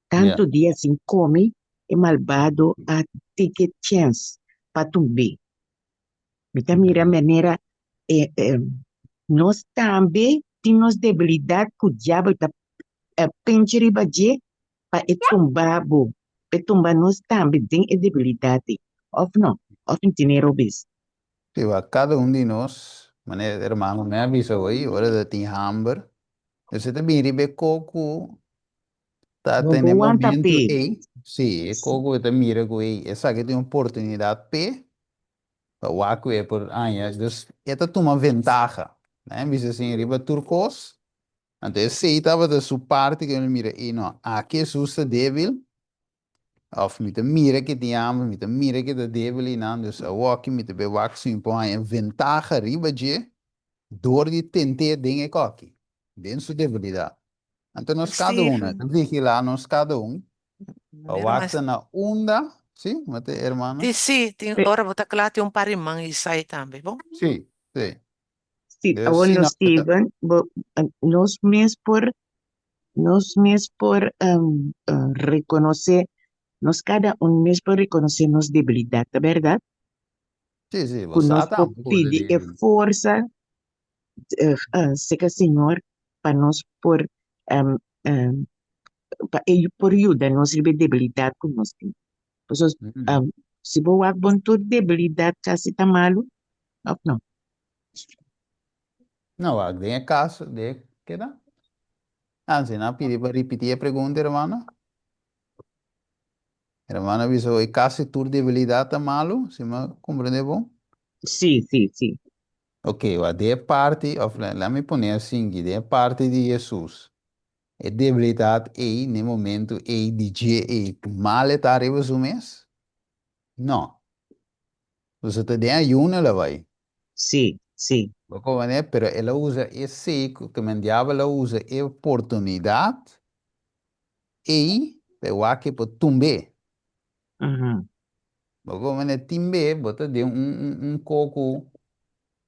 Tanto Yeah. dia assim come, é malvado a take chance para tumber. Então, mira maneira, nós também temos debilidade que o diabo está pensando para tumbar nós também tem debilidade. Ou não? Ou não tem robes. Sí, va, cada de nós, maneira, hermano, me avisa hoje, hora de ter hambre. Você também ribe coco, tá Não tendo vou aguentar momento pé. aí, sim, coco tá mira com aí, essa que tem oportunidade p, para o aquo é por anos, então toma ventaja, né? Bisa assim, riba turcos, então sei tava da sua parte que ele mira, e não, aqui é susta débil, of met de mira que tem hambre, met de mira que tá débil e não, dus a walk met de bewak sim põe ventaja riba de door die tente dingen coque, dentro sua debilidade. Então nós cada um, né? Stephen, Vigilar nós cada um. O mira, mas acta na onda, sim, mate hermana? sim, tem, Pe- ora vou estar claro, tem parimão e sai também, bom? Sim, sim. Sim, Dus sim, bueno, não, Steven, nós mesmos por reconocer, nós cada mesmo por reconocer nossa debilidade, verdade? sim, Que você nós está por um pouco pedir de, força, seja Senhor, para nós por, um, um, por ajuda, nós receber debilidade que nós temos. Pessoas, se boa bom tudo debilidade, casi está malo, ou não? não, a de caso, de, que dá? Ah, sim, não, pedi para repetir a pergunta, hermana. Hermana, avisou, e caso tu debilidade está malo, se me compreende bom? Sim, sim, sim. Ok, a de parte, of, let me poner assim, que de parte de Jesus. É debilidade aí, no momento, aí, de dia, aí, mal está arriba do mês? Não. Você está de ayuno, ela vai. Sim, sim. Como, né? Pero ela usa esse, que o diabo ela usa a oportunidade e eu acho que para tumber. Uhum. Como, né? Timber, bota de coco.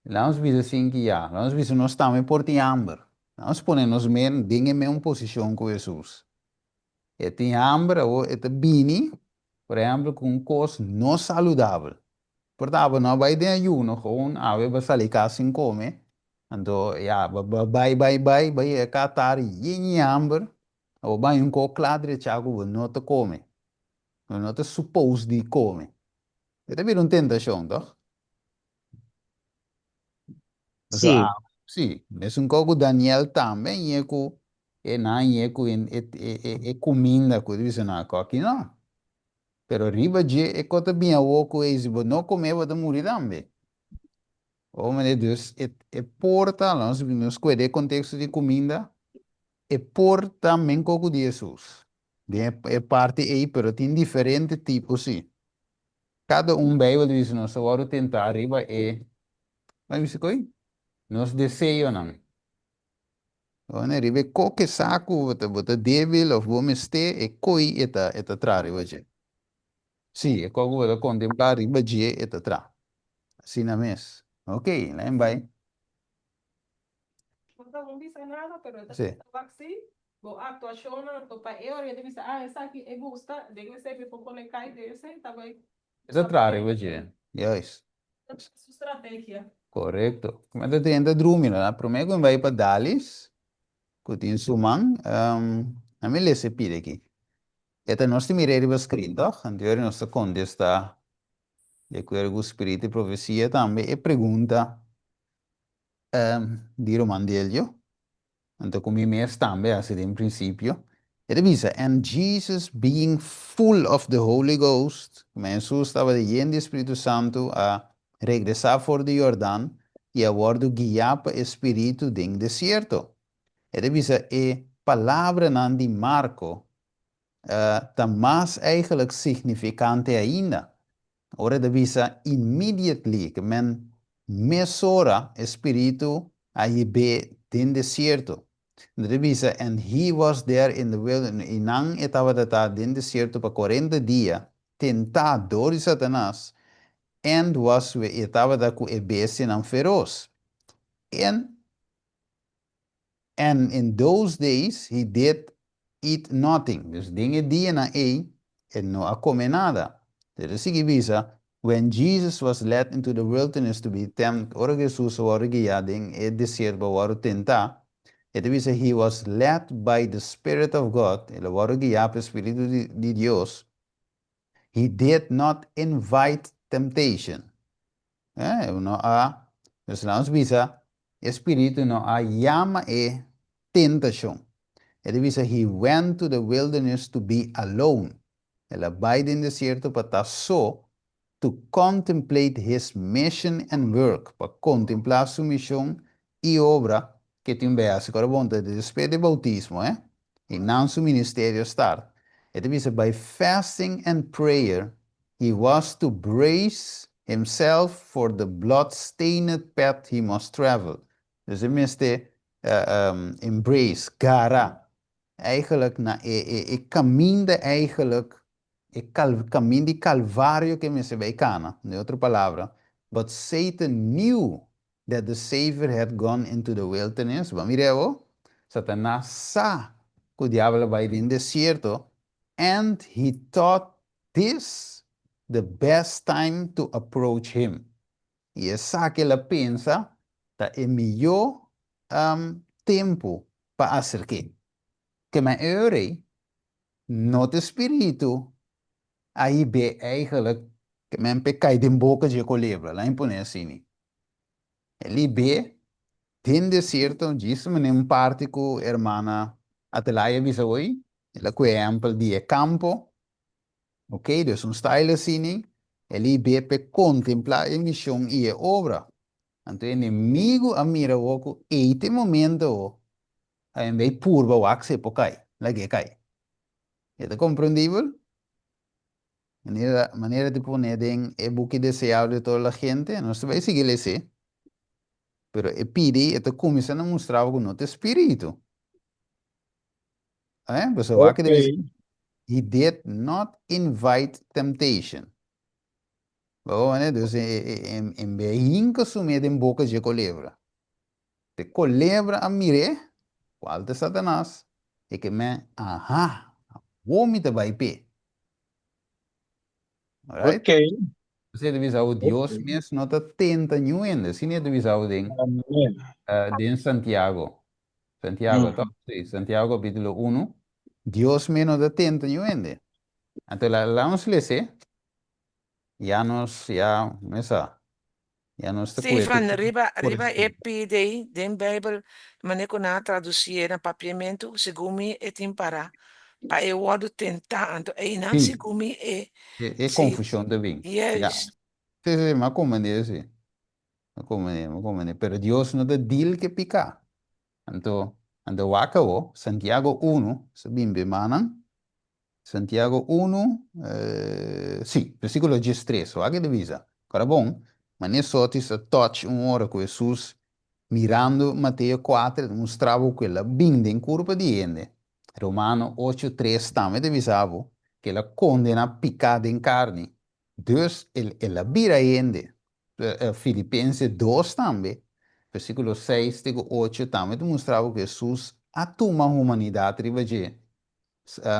Lá nós vimos assim que já. Lá nós vimos nós estamos por ter hambre. Nós ponemos men, em mesma posição com Jesus. E tem hambre, ou é bini, por exemplo, com coisa não saudável. Portanto, não vai ter ayuno, gewoon, vai sair cá sem comer. Então, ja, vai, é catar e hambre, ou vai um pouco claro de chago, não te come. Não te supposed de comer. É também uma tentação, toch? So, Sim, sim, mas um pouco Daniel também, é não, é comida, coisa, não, aqui não. Pero riba je e kota bia woku e zibo no come wat muri dambe. O mane dus e porta nos kwede contexto de comida e porta men coco de Jesus. É parte aí, pero tem diferente tipos, sim. Cada Bijbel diz nós agora tentar arriba mas você coi? Nós desejo não. Quando arriba qualquer saco, bota débil ou vou mester e coi eta tra arriba je. Sim, é como vou contemplar arriba je eta tra. Assim na mes. Ok, lá em vai. Não disse nada, pero Sim. assim, bo actuação to pa eu ele disse essa aqui é gusta, deve ser para conectar desse, tá bem. Eta tra arriba je. Yes. Sua estratégia. Correcto. Como é que tem drumina, né? Primeiro quando vai para Dalis, que tem sumang, a mim lhe se pide aqui. Eta nós temos ir para escrito, anterior nós contesta de acordo com o espírito e profecia também e pergunta di Romandelio, então como mês também assim em princípio. Ele diz, and Jesus being full of the Holy Ghost, como Jesus estava lleno do Espírito Santo a regressar fora do Jordão e a bordo guiar para o Espírito em deserto. Ele diz, e palavra não de Marco, tá mais eigenlijk significante ainda. Ora de visa immediately que men mesora espírito aí be den deserto. De visa and he was there in the wilderness. E não estava den deserto para 40 dias tentado por Satanás and estava da com ebesse não feroz. And in those days he did eat nothing. Dus dingen die na en no a come nada. Dus significa, when Jesus was led into the wilderness to be tempted, ora Jesus was guiado en el desierto para tentar, he was led by the Spirit of God, ele was guiado por el Espíritu de Dios. He did not invite temptation. No a, dus vamos bisa, Espíritu no a llama tentación. Ele dice, he went to the wilderness to be alone. Ele abide in desierto para estar só, to contemplate his mission and work, para contemplar su misión y obra que tiene hace corresponde después del bautismo, y não su ministerio estar. Ele dice, by fasting and prayer, he was to brace himself for the blood-stained path he must travel. Dus hij moest embrace, gara. Eigenlijk ik caminde eigenlijk camin di calvario que me se ve cana, in otra palabra. But Satan knew that the Savior had gone into the wilderness. Vamos mireu? Satanás sa que o diablo vai in desierto, and he thought this the best time to approach him. E essa que ela pensa that é melhor tempo para acercar. Que mijn eure, not de spiritu, aí be eigenlijk, que men pecai de boca de colebra, lá em Ponecini. Ele be, tem deserto, diz me parte com hermana Atelaia Bisawoi, ela que é amplo de campo, ok, dus style assim, ele be pe contemplar a missão e a obra. Então, inimigo a mira oco, este momento, en vez purba wax por cai, la que cai. ¿Está comprendible? Manera de poner en el buque deseable de toda la gente, no se va a seguir ese. Pero el pide, esto comienza a mostrar con otro espíritu. Pues que debe he did not invite temptation. Bueno, entonces, en vez de consumir en boca de colebra. De colebra a mire, qual de Satanás, e que me, vomita vai pe. Alright? Ok. Você deve usar o Deus mesmo, não está tenta nenhum ainda. Se não deve usar o de Santiago. Santiago, tá? Sim, Santiago capítulo 1. Deus mesmo não está tenta nenhum ainda. Então, lá vamos ler, já nos Sì, Van, riba EPD, den Bijbel, mane kona traduzir na papiamento, segumi et impara. Pa eu wado tentando. E não Sim, se comi e é sim, confusão também. Yeah. juist. Sí, mas como é assim? Mas como é? Pero Deus não dá deal que picar. Então, waka o, Santiago 1, sabimbe manan, Santiago 1, sì, versículo 13, o que divisa. Agora bom, mas nesse outro se touch hora com Jesus, mirando Mateus 4, mostrava que ela binde em curva de ende. Romano 8:3 também divisava que ela condena picada em carne. Deus, ela vira ende. Filipenses 2 também, versículo 6 e 8 também mostrava que Jesus atuma a humanidade, rivaje.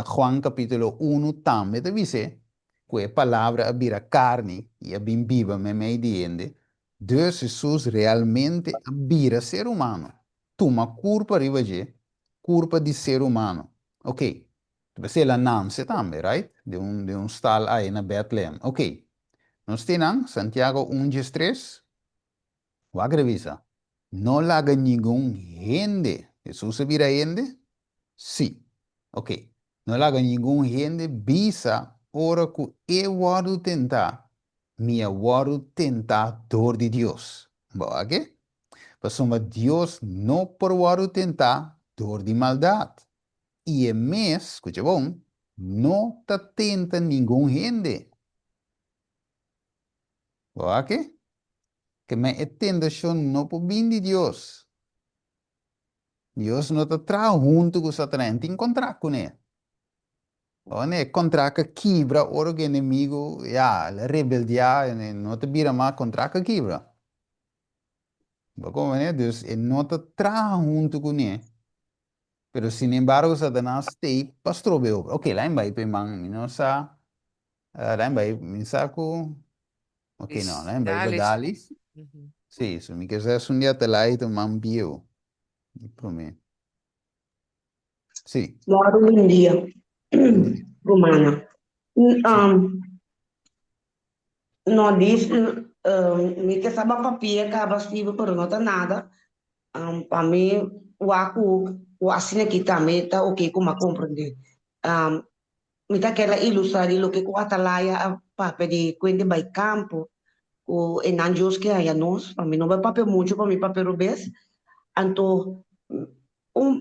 Juan capítulo 1 também dice que a palavra vira carne e a bem viva me entiende. Deus Jesus realmente vira ser humano. Toma culpa rivaje, culpa de ser humano. Ok. Você la nasce também, right? De um stal aí na Bethlehem. Ok. Nós temos Santiago 1:3. O agrevisa. No la haga ningún gente. Jesus se vira gente? Sí. Ok. No la haga ningún gente visa ora que eu vou tentar. Me vou tentador de Deus. Boa, ok? Mas Deus não por vou tentar dor de maldade. E é mesmo, escuta bom, não te tenta ninguém gente. Boa, ok? Que me tentação não por bem de Deus. Deus não te traz junto com Satanás, tem contrato com ele. Onde contrato quebra, ora que inimigo, a rebeldia, não te vira mais contrato quebra. Como é, Deus, ele não te traz junto com ele. Pero, sin embargo, Satanás te pastor beo. Ok, lá em baixo, pemang, não sa, lá em baixo, me saco, ok, não, lá em baixo, Dale. badalis. Sim, isso, me quiser um dia te lá e tu mambio. Para mim. Sim. Moro in India, romana. No diz, me que sabe papia, acaba escrevendo, pero não tá nada. Para mim, o assina aqui também tá ok, como a compreender. Me tá aquela ilustrar o que o atalaya para de quando vai campo, o enanjos que aí nós, para mim não vai papel muito, para mim papel rubês. Então,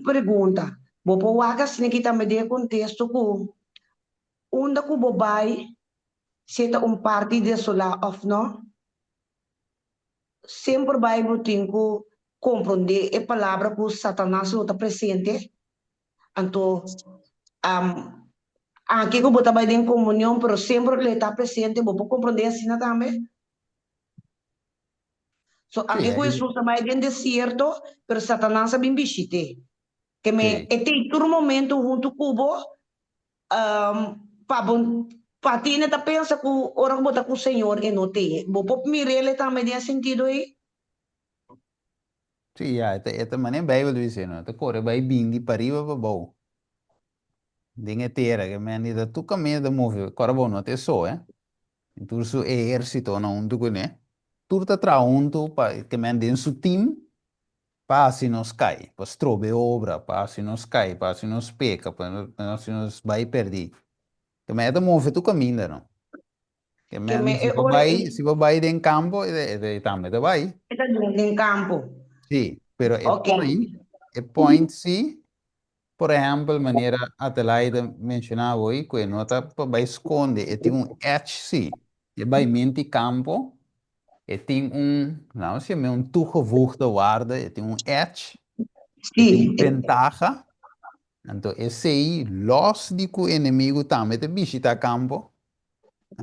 pergunta, vou pôr o assina aqui também de contexto que onde que o vai seta parte de solar of não, sempre vai ter que compreender a palavra que Satanás não está presente. Então, aqui que você vai em comunhão, mas sempre ele está presente, você pode compreender assim também. So, aqui que Jesus vai em deserto, mas Satanás é bem visite. Que me tem todo momento junto com você, para ti, né, tá pensa que o ora que com o Senhor e não tem. Você pode mirar ele também nesse sentido aí. Sim, esta maneira Bible diz, não, te corre vai bindi para riba para bom. Dinge tera que me da tu caminho da move, corre bom não te só, Então su exército não um tu né. Tu tá traunto para que me den su team, para se nos cai, para strobe obra, para se nos cai, para se nos peca, para se nos vai perder. Que me da move tu caminho não. Que me se vai em campo, também te vai. Está em campo. Sim, pero o point sim, por exemplo, maneira Adelaide mencionava hoje, que não está para esconder, tem edge sim, e vai mente campo, e tem não sei, toegevoegde waarde, tem edge, tem ventaja, então esse aí, los de que o inimigo também te visita campo,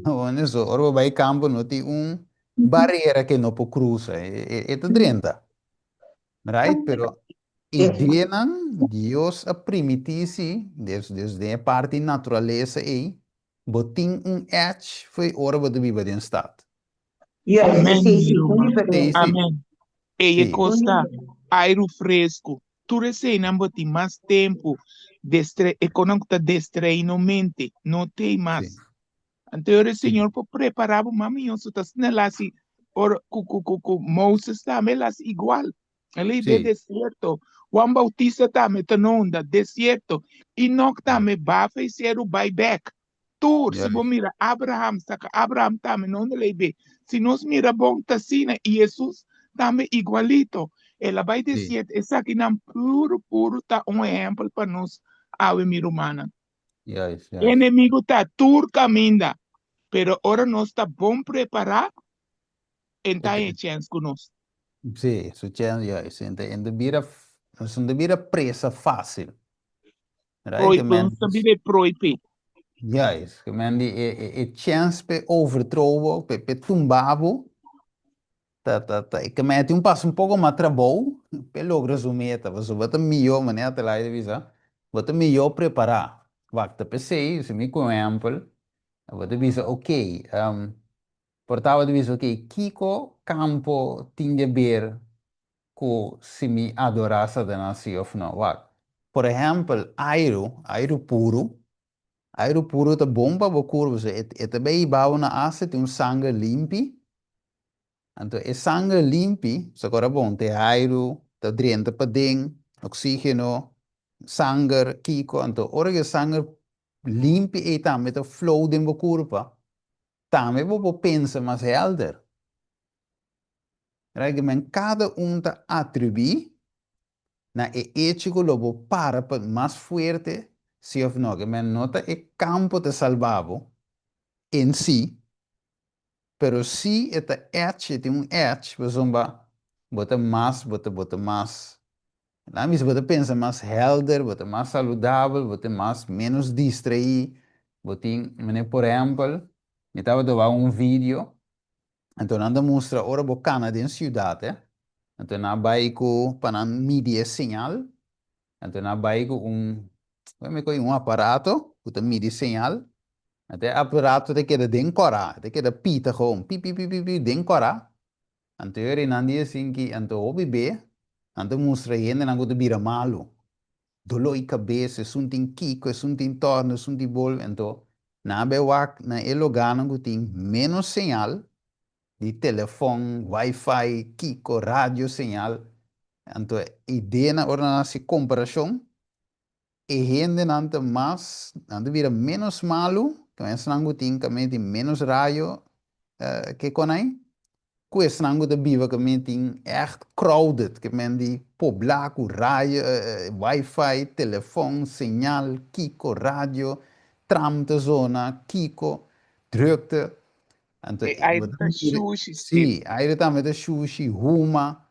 onde só, ora vai campo, não tem barreira que não pode cruzar, é 30. Right? Pero idenan Dios a primitisi, desde a parte natureza aí, botin edge foi hora de viver em estado. Amém. E costa aire fresco. Tu recém não tem mais tempo, econômico está distraindo mente, não tem mais. Então, o Senhor preparava uma minha, se está sendo assim, Moses também lá igual. Ele é deserto, Juan Bautista também tá no desierto. Enoch também vai fazer o buyback. Tur, se você mira Abraham, saca Abraham também não lebe. Se nós mira bom tacina e Jesus também igualito. Ela vai dizer, essa aqui não puro tá exemplo para nós, a mira humana. Inimigo tá tur caminda, pero ora nós tá bom preparado, então é chance conosco. Sim, sucede, não devia pressa fácil. Right? Proibir, proibir. Juist, é chance para overtrouwen, para tumbavo, que mete passo pouco mais trabalho, para lograr sua meta, você vai ter melhor maneira de lá, vai ter melhor preparar. Waktu PC, se me exemplo, vai ter visa, ok, portava de visa, ok, Kiko campo tinha ver que se me adorasse da nação ou não, wak. Por exemplo, airo puro, airo puro tá bom para o corpo, é também bom na asa tem sangue limpo. Então, é sangue limpo, se agora bom, tem airo, tá dentro para dentro, oxígeno, sangue, kiko, então, ora que sangue limpo e também tá flow dentro do corpo, também vou pensar mais helder. Right? Cada tá atribuir na ético lobo para mais forte, se ou não, que nota é campo de salvavo em si, pero si esta edge tem edge, por exemplo, bota mais, na misa bota pensa mais helder, bota mais saudável, bota mais menos distraído, bota, por exemplo, eu estava vendo vídeo, então anda mostra ora bocana de cidade, então na baico para medir sinal. Então, na baico aparato que mide sinal. Até aparato de que decorar, de que pita gewoon, pi, decorar. Então, eu não dia assim que, então, o bebê, então, mostra ainda não gosta bira malo. Dolor e cabeça, sunting kiko, sunting torno, sunting bol. Então, na bewak, na elogano que tem menos sinal de telefone, wifi, kiko, rádio, sinal. Então, ideia na hora de comparação. E gente nanta mais, nanta vira menos malo, que é sangue tem que menos raio que conai. Que é sangue da viva que tem echt crowded, que de poblar com raio, wifi, telefone, sinal, kiko, rádio, tram de zona, kiko, drukte. Então, Aí tá sushi, sim, aí também tá sushi, ruma.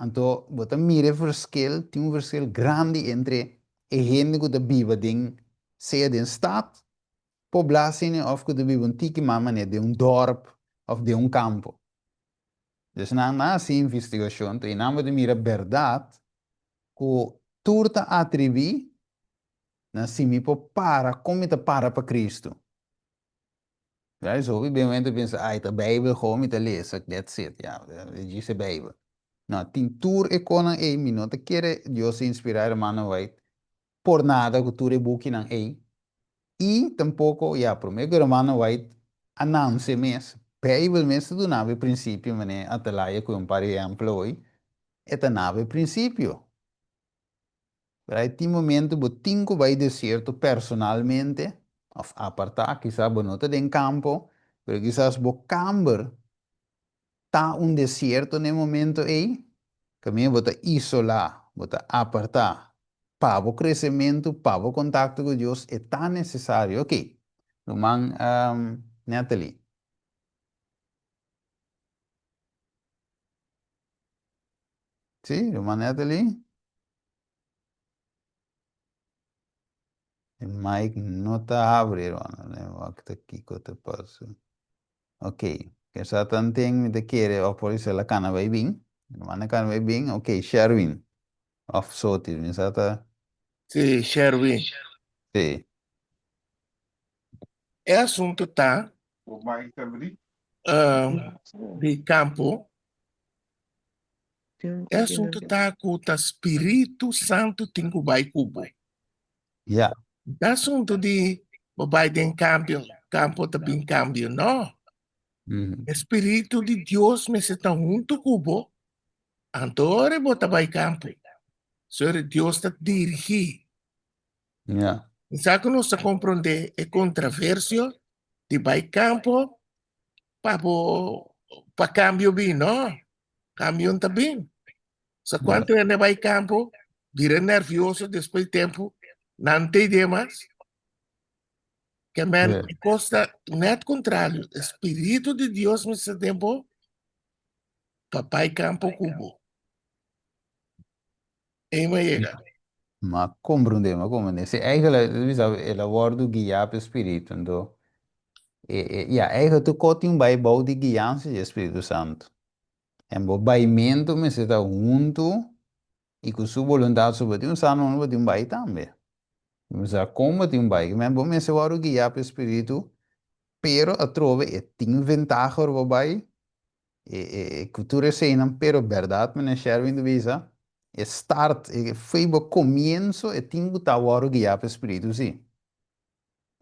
Então, você mira verschil, tem verschil grande entre a gente que vive em, seja de stad, populatie, of que vive em tiki mané de dorp, of de campo. Dus na essa investigação, tem nada de mira verdade, que turta atribuir, na simi para, como para Cristo. Ja, zo, op een moment pensa, ah, de Bijbel gewoon met te lezen, that's it, ja, dice Bijbel. No, tintur e konan e mi no te quiere Dios inspirar hermano white por nada que tu rebuque nan e. Y tampoco, ya, prometo que hermano white announce mes. Bijbel mes tu nave principio, mane atalaya ko un par ejemplo hoy. Eta nave principio. Pero hay ti momento bo tinko vai desierto personalmente, of apartar, quizás bo no te den campo, pero quizás bo camber ta un desierto en el momento aí, também vou isolar, vou apartar. Para o crescimento, para o contato com Deus é tão necessário. Ok, irmã Natalie. Sim, irmã Natalie? O mic não está abrindo, irmã. Aqui que eu te passo. Ok, que só tem me querer, ou por isso ela cana vai bem. Irmã cana vai bem, ok, Sherwin. Of sorte, me sata. Sim, Sherwin. Sim. É assunto, tá? De campo. É assunto, tá? Com o Espírito Santo tem que vai cubo. Yeah. É assunto de vai em campo também cambio, não? Espírito de Deus me está junto cubo. Antore bota vai campo. Sobre Deus está dirigir. Yeah. Sabe que nós compreender é controversio de vai campo para cambio bem, não? Cambio tá bem. Só quando ele vai campo, vira nervioso depois de tempo, não tem demais. Que man, Yeah. costa net contrário, Espírito de Deus nesse tempo, papai campo cubo. É uma chega. Maar compreender, maar compreender. Se eigenlijk, dus ela wordt guiado pelo Espírito, então, ja, eigenlijk tu coti um Bijbel de guiança do Espírito Santo. En bo baimento me se está junto e com sua vontade sobre um sano não vai ter bai também. Mas a como tem bai, mas bo me se vai guiar pelo Espírito, pero a trove é tem vantagem o bai, cultura cena, pero verdade, me não serve em visa. Start, foi o começo e tem que estar guiar pelo Espírito, sim.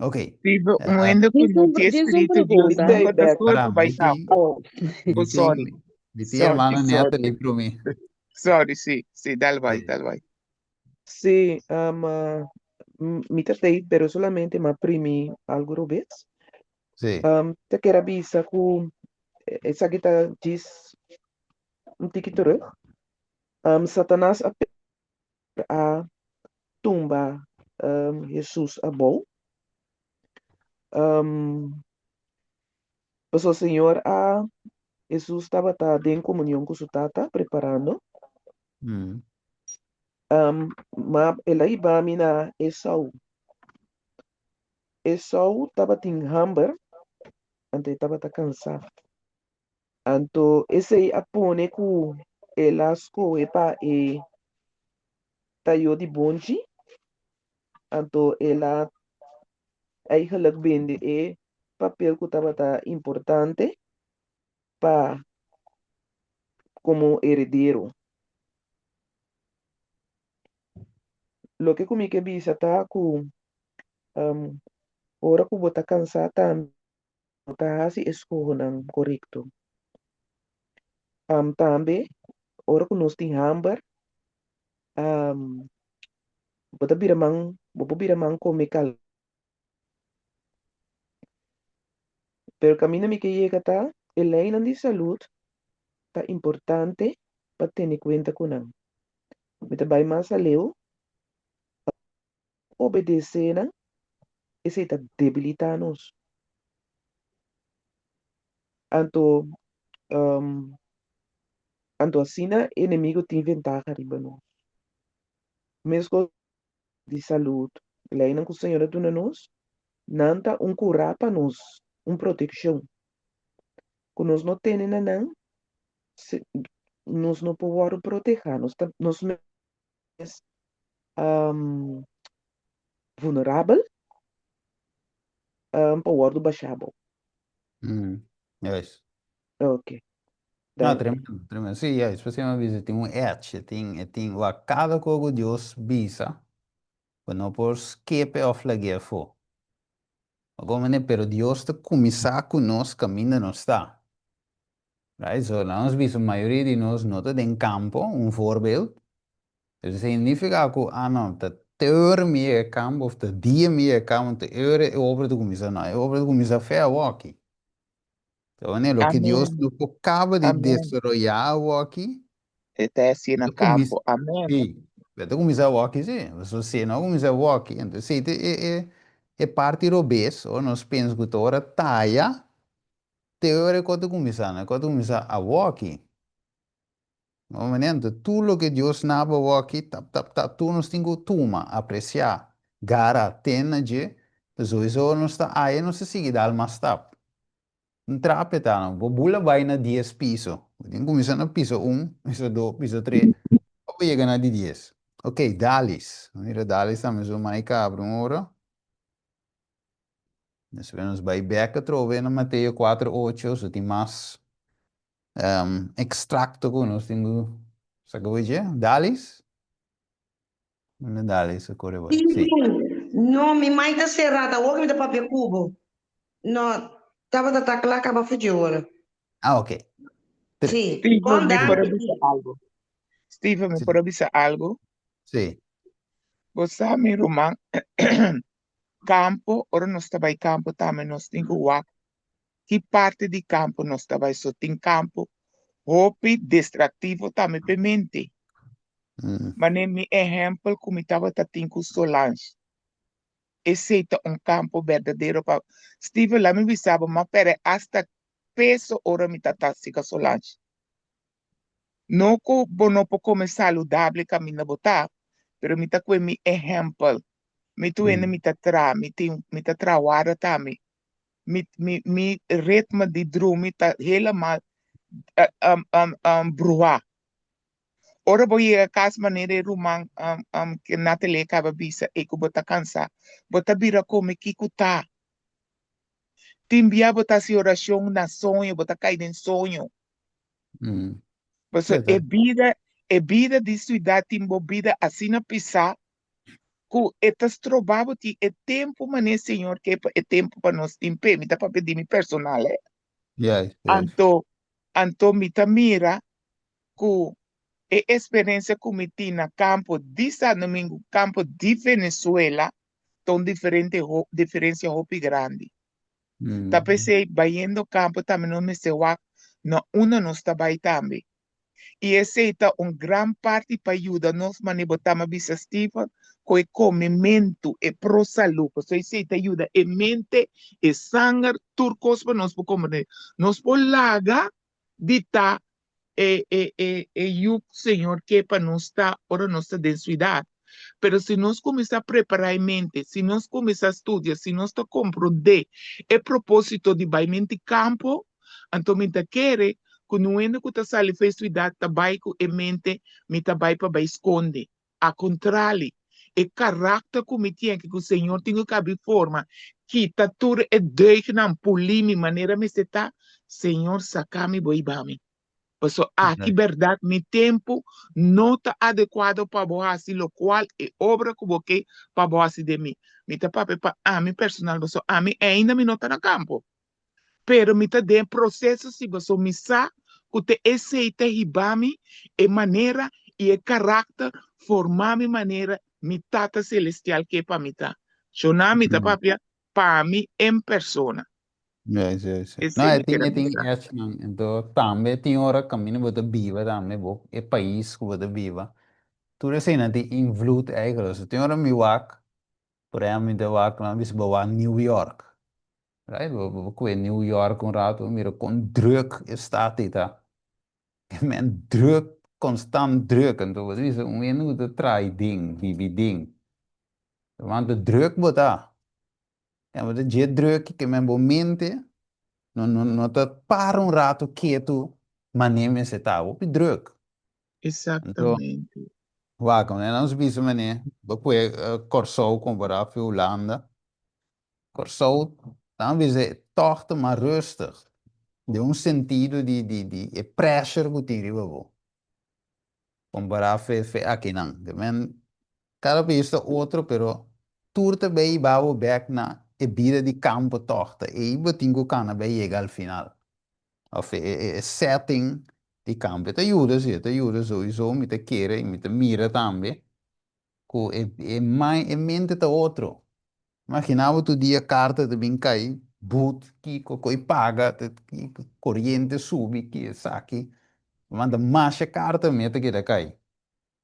Ok. Steve, muendo que no tiene Diz espíritu de Dios, pergunta. nunca te suelto Para vai mim, estar. tem, Oh, sorry. tem irmã neta Sorry. ali para mim. Sorry, sí, dale vai. Sí, mi tatei, pero solamente ma primi algo vez. Sim. Te quero avisar que essa kita diz tiki terug. Satanás a tumba Jesus a bom. Pues o Senhor a Jesus estava em comunhão com sua tata, preparando. Mas ela ia mina Esau. Esau estava em hambre, ante estava cansado. Então, esse aí apone que ela escolhe para tayo de bonji. Então, ela aí ela vende papel que estava importante para como heredero. Lo que comigo que bisa está com ora que bota cansada tá se escolhe correto. Também ora que nós tem hambre bota biramang come cal. Pero camino mi que llega tá el lei de salud tá importante para ter cuenta com não. Mita vai mais a leu obedecer não esse tá debilitar-nos. Anto assim inimigo tem vantagem riba nós. Mesmo de saúde, lei não que o Senhor dá nos, nanta curar para nós, proteção. Que nós não temos não, nós não podemos proteger, nós vulnerável, para baixar. Yes. Ok. Ah, tremendo, tremendo. Sim, é, especialmente tem um tem lá cada coisa Deus visa, para não por escape of la guerra for. Agora, né, pero Deus te começar com nós caminho não está. Right? So, nós vimos a maioria de nós não está em campo, voorbeeld. Isso significa que, não, te teor meer campo, of te dia meer campo, te eure over de começar, não, over de começar fair walking. Então, né, o que Deus Amén. nos acaba de Amén. desarrollar aqui, Está así en el campo. Amén. sim, vai começar a aqui, sim, você não começa a aqui, então, se é parte do bes, ou nós pensamos que toda taia, teoria quando começar, né, quando começar a aqui, momento, tudo que Deus naba aqui, tu nos tem que tomar, apreciar, gara, tena de, isso não está aí, não se sigue dar mais tap. Trape não, bula vai na 10 piso. Tem que começar na piso 1, piso 2, piso 3, ou chega na de 10. Ok, Dalis. Mira, Dalis também sou mais cabro, ora. Nós vamos vai back trove na Mateus 4:8, so tem mais extracto que nós temos. Sabe o que é? Dalis? Não é Dalis, a cor vai. Sim. No, mi mai da serrata, o mi da papel cubo. No, tava da tacla, acaba fugiora. Ah, ok. Sí, Steve, con ¿me puede Dante. avisar algo? Steve, ¿me puede avisar algo? Sim. Você sabe, Roman, campo, ora nós estamos em campo também, nós temos que parte de campo nós estamos, só tem campo, hobby, distrativo também para mente. Mas nem exemplo, como estava tendo com Solange. Esse é um campo verdadeiro para Steve lá me visava, mas pera, hasta peso ora me tatasica Solange. Não que não pode comer saudável caminho botar, pero me tá com mi exemplo. Me tu ene me tá tra, me tá trawara também. Me ritmo de drum me tá helemaal bruar. Ora bo ye kas manere rumang que natele acaba bisa e que bota cansa. Bota bira come kikuta. Timbia bota si oração na sonho, bota cair em sonho. Você é vida de cidade timbo vida assim na pisar. Ku etas trobavo ti é tempo mané senhor que é tempo para nós timpe, me tá para pedir mi personal. Yes, yes. Anto me tá mira ku e experiência que tive na campo de Santo Domingo, campo de Venezuela, tão diferença hopi grande. Tá pensei, baiendo campo também não me se wa, no uno não está bai também. E esse é grande parte para ajudar nós, mas ne botamos bisa Stephen, com o comimento e pro saúde. So esse ajuda e mente e sangue, turcos para nós por comer. Nós por laga de tá o Senhor que para nós está, ora nossa densidade. Pero se nós começar a preparar a mente, se nós começar a estudar, se nós está compreender o propósito de mente campo, então me quer que não é que está saindo festividade, está vai com a mente, me está vai para esconder. A contrário, o caráter que me tem que o Senhor tem que abrir forma, que está tudo é deug na polir minha maneira me está, Senhor, saca-me, boi bami. Porque aqui, verdade, meu tempo não está adequado para boas, o qual é obra que você para boas de mim. Me tá para a mim personal, você a mim ainda me não está no campo. Pero me tá de processo se você me sabe que te aceita ribami e maneira e e caráter formar minha maneira me tata celestial que para mim tá. Chona me tá para mim em persona. Yes, yes. Esse Não, me quer tem pensar. essa não. Então, também tem hora que caminho bota viva também, bo, é país que bota viva. Tudo assim, não tem invloed eigenlijk. So, tem hora me wak, por exemplo, me wak lá, bis bawa New York. Right? We in New York rato, mira, con druk staat dit daar. Men druk, constant druk. En toen was het zo, we moeten try ding, bibi ding. Want de druk wordt daar. En wat je druk, que men momente, no te para un rato quieto, manemen se tá, op druk. Então, Exatamente. wakum, en ons bisa meneer, depois Corsou comparar com Holanda. Corsou, dan is het toch maar rustig. De un sentido de pressure que tem riba comparar fe aqui não men cada vez é outro pero tudo também vai back na vida de campo torta e eu tenho que na bem chegar ao final of setting de campo te ajuda sowieso me te querer me te mira também com mais mente te outro imaginava tu dia carta de bem cai boot que coi paga que corrente sube que saque manda mais carta meta que cai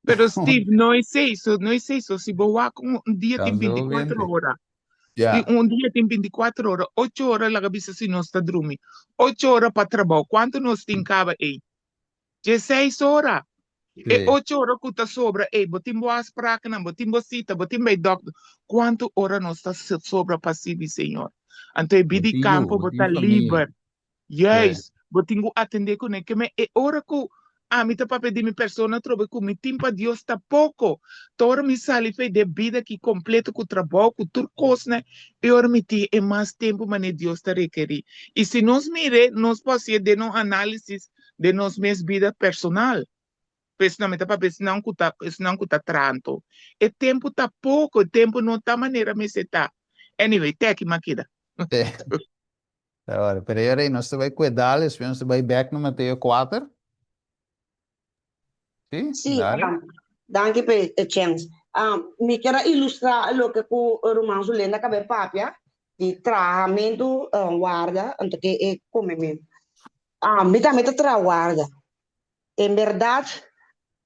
Pero Steve, não é isso. Se boa com um dia tem 24 casualmente horas. E já um dia tem 24 horas, 8 horas lá cabeça se nós está dormindo. 8 horas para trabalho. Quanto nós tem caba aí? 16 horas. E sim 8 horas que está sobra, ei, botim boas práticas, botim bocita, botim bem doctor. Quanto horas nós está sobra para si, Senhor? Então, é de campo, botar botinho livre. família é Yes, botingo atender com ele que me e ora que a mim tá para pedir minha persona trobe com mi timpa Deus tá pouco. Tora me sali fe de vida que completo com trabalho com turcos né. E ora me ti é mais tempo mas Deus tá requerir. E se nós mire, nós pode de no análise de nós mesma vida personal. Personalmente para ver se não tá tranto. E tempo tá pouco, tempo não tá maneira me se tá. Anyway, até aqui maquida. agora peraí nós vai cuidar se nós vai back no Mateus 4 sim Sim, dale Danke per a chance. Mi quero ilustrar lo que o romano lenda cabe papia di tratamento guarda, anto che è come me. Mi também tra guarda. Em verdade,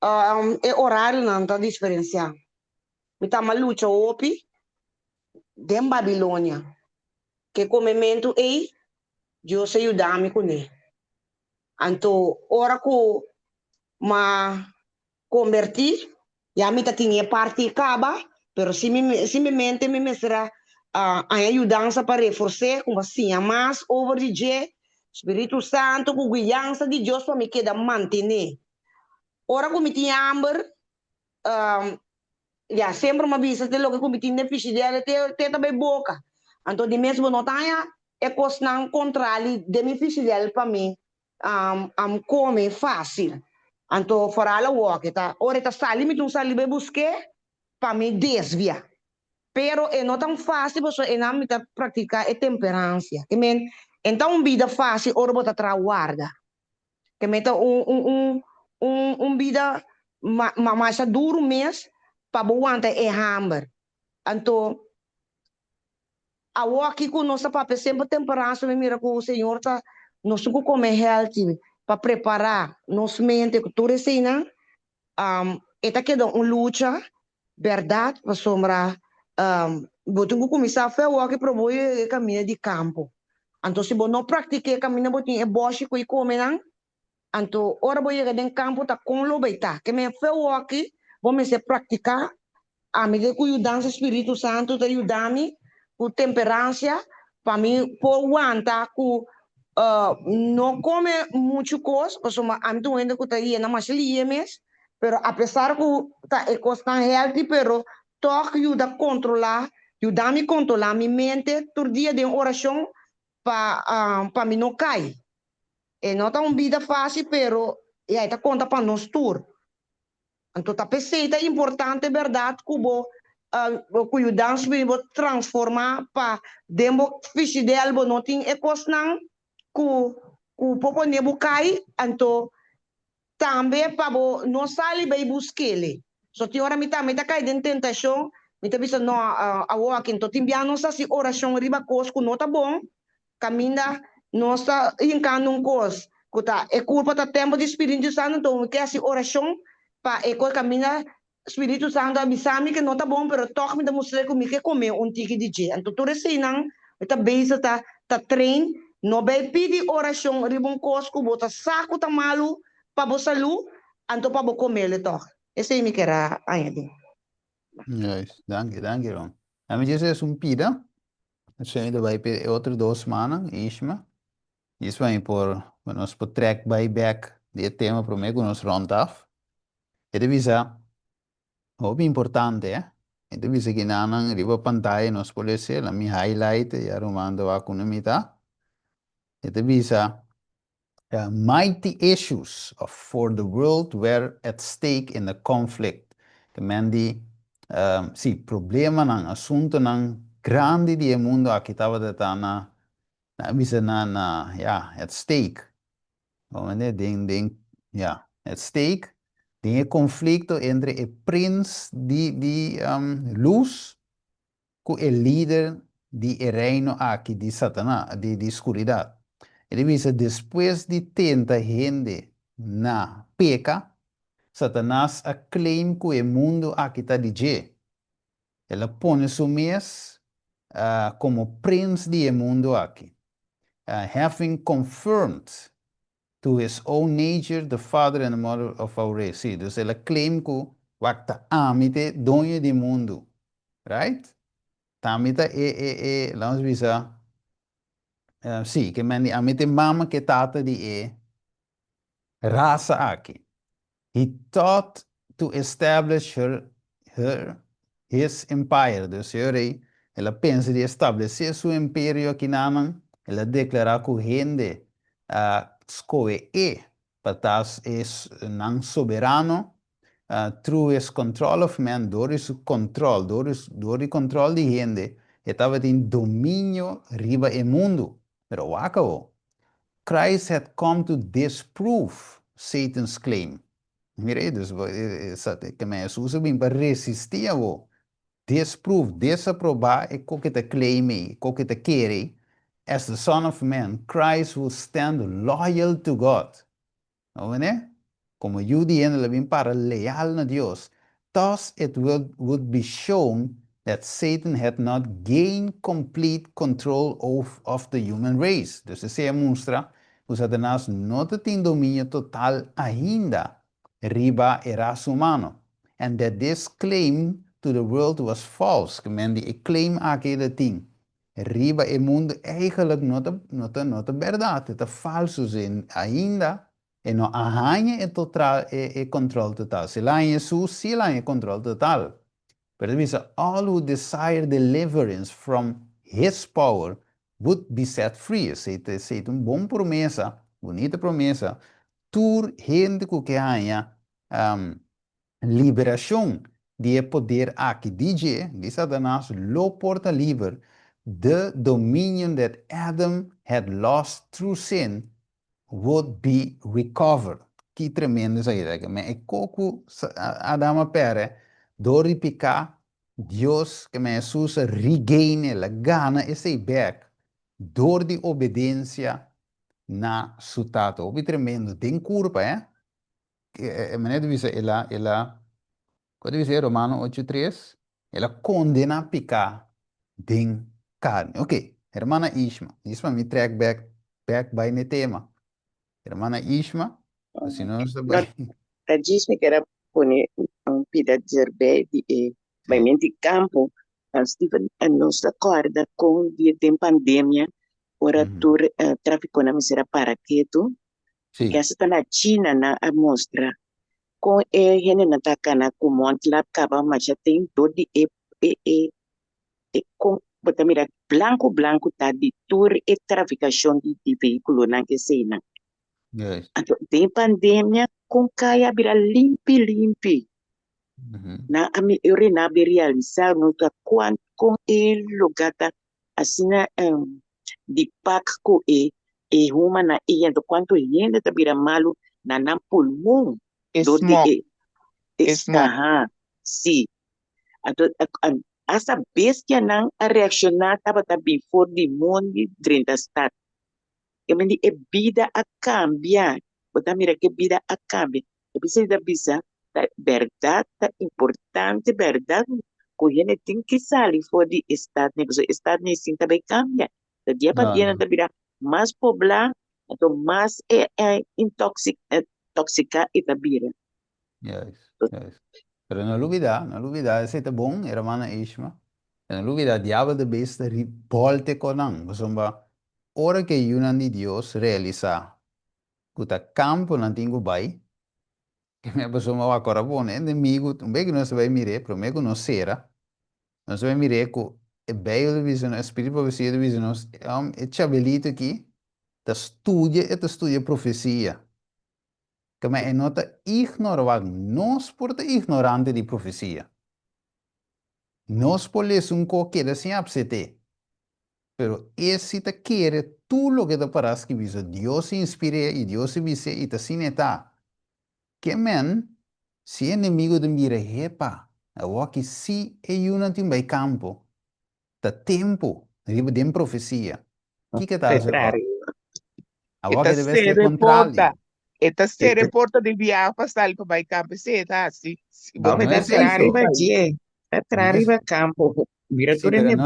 é horário não está diferenciando. Mi tá malucha opi dem Babilônia, que comemento ei, Deus ajudar-me com ele. Então, ora que ma convertir, ya mi tinha parte acaba, pero simplesmente me será a ajudança para reforçar, como assim, a mais over de G, Espírito Santo, com guiança de Deus para me quedar manter. Ora que me tinha hambre, ya sempre uma vista de lo que me tinha fichidela, te também boca. Então, de mesmo não tenha, é coisa não controle de me fichidela para mim, come fácil. Então, fora la walk, tá? Ora, tá sali, me sali be busque, para me desvia. Pero é não tão fácil, porque é não me tá praticar é temperança. Que men, então, vida fácil, ora, bota tra guarda. Que men, tá vida mais duro mesmo, para aguentar é hammer. Então, a walk com nossa papel sempre temperança, me mira com o Senhor, tá? Nós temos que comer healthy, para preparar nossa mente, que tudo assim, né? Esta queda luta, verdade, para sombra, botungo começar a fazer o que propõe caminho de campo. Então, se você não pratica caminho, botungo é boche que come, não? Então, ora você chega em campo, tá com lo beita, que me faz o que, vamos se praticar, a medida que o dança Espírito Santo te ajuda-me, com temperança, para mim, por aguentar, com não come muito coisa, porque a mim doendo que tá aí, não mais lia mesmo, pero a pesar que tá é coisa tão healthy, pero toque ajuda a controlar, ajuda-me a controlar minha mente, todo dia de oração, para mim não cair. E não tá uma vida fácil, pero e aí tá conta para nós tudo. Então, tá pensando, é importante, verdade, que o ajuda-nos a transformar para demo fiche de algo, não tem é coisa não, o povo nebu cai, então também para não sair bem buscar ele. Só que ora me também tá caindo em tentação, me tá pensando não a walk, então tem bem nossa se oração riba cosco não tá bom, caminha nossa encanta coisa, que tá é culpa tá tempo de Espírito Santo, então que essa oração para é coisa caminha Espírito Santo avisar-me que não tá bom, pero toque me demonstrar comigo que comer tique de dia. Então tudo assim não, tá bem tá trein no vai pedir oração, ribon cosco, bota saco tá malu, para você salu, anto para você comer ele toque. Esse aí me quer añadir. Yes, danke, Ron. A mim diz um pida, se ainda vai per outro 2 semanas, isma. Isso vai por, nós por track by back de tema para mim, nós rond af. E deve ser, muito importante, E deve ser que nanang riba pantalla nós pode ser, a mi highlight, e arrumando a kunamita. E deve ser, mighty issues for the world were at stake in the conflict. Kemudian si problema nang assunto nang grande di mundo aqui estava na bisa na at stake. At stake tem conflito entre o príncipe de luz com o líder de reino aqui de Satanás, de escuridão. Ele diz, depois de tanta gente na peca, Satanás claim que o mundo aqui está de G. Ele põe su mês como príncipe do mundo aqui. Having confirmed to his own nature the father and the mother of our race. Dus ele claim que wakta amite dono do mundo. Right? Tamita vamos ver. Sì, che amite mamma che tata di raça aqui. He thought to establish his empire. Dus ela pensa de estabelecer seu império aqui naman. Ela declara que gente escolhe patas es não soberano through his control of man, door su control, door control de gente. Estava em domínio riba e mundo. Pero wacao. Christ had come to disprove Satan's claim. Mire, dus, que me usa bem para resistir a wo. Disprove, desaprovar e o que te claim, o que te quer. As the Son of Man, Christ will stand loyal to God. ¿No ven? Como yo diciendo, le vim para leal a Dios. Thus it would be shown that Satan had not gained complete control of the human race. Dus se mostra que Satanás não tem domínio total ainda riba a raça humana. And that this claim to the world was false. Que men die claim aquele ting. Riba e mundo eigenlijk not de verdade. Het is falso zijn ainda. E não arranha e controle total. Se lá em Jesus, se lá em controle total. Pero dice, all who desire deliverance from his power would be set free. Aceita bom promessa, bonita promessa. Tur gente que haya liberação de poder aqui. DJ, de Satanás, lo porta livre the dominion that Adam had lost through sin would be recovered. Que tremendo isso aí, né? Mas é coco Adama pere, dori picar, Deus que me Jesus regain la gana esse back, dor de obediência na sutato. Obi tremendo, tem curva, Maneira de dizer, quando diz Romano 8:3, ela condena picar den carne. Ok, hermana Isma me track back by ne tema. Hermana Isma, se não está Não, bem. tá diz-me que era pone pida dizer bem bem mente campo, Stephen, nos acorda com dia tem pandemia, ora tur tráfico na misera para quieto, que Sim. essa está na China na mostra, com gente na tacana com monte lá acaba mas já tem todo com bota mira blanco tá de tur e traficação de veículo na que sei na. Yes. Então, tem pandemia com caia vira limpi. Na ami ore na be realizar no ta com logata asina di pak ko huma na iento quanto yende ta vira malu na pulmão do Smoke. Smoke. aha si ato asa bestia nang a reaccionar taba ta before di mondi 30 stat que me e vida a cambiar bota mira que vida a cambiar e precisa da bisa da verdade da importante verdade que ele tem que sair fora de estado né porque o estado nem sim também cambia da dia para dia não vira mais poblado então mais intoxicar e da vira Yes. Pero não olvidar, esse é bom, hermana Isma. Não olvidar, diabo de besta ripolte conan. Basomba, ora que yunan de Dios realizar, kuta campo não tingo bai, que me basomba wa corabone, inimigo, um bem que não se vai mirar, pero me conhecerá, não se vai mirar que é bem de visão, espírito profecia de visão, é chabelito aqui, da estudia profecia. Que me nota ignorar, nós por ignorante de profecia. Nós podemos um qualquer assim absete. Pero esse te quer tu lo que te parece que visa Deus se inspira e Deus se vise e te sineta. Que men, se inimigo de mira hepa, a que se é uma tem bem campo, ta tempo, riba de profecia. Que tal se va? A que deve ser contrário. Esta se reporta de viagem para sair para o campo, se tá assim. Não é isso. Atrás campo, vira tudo pero em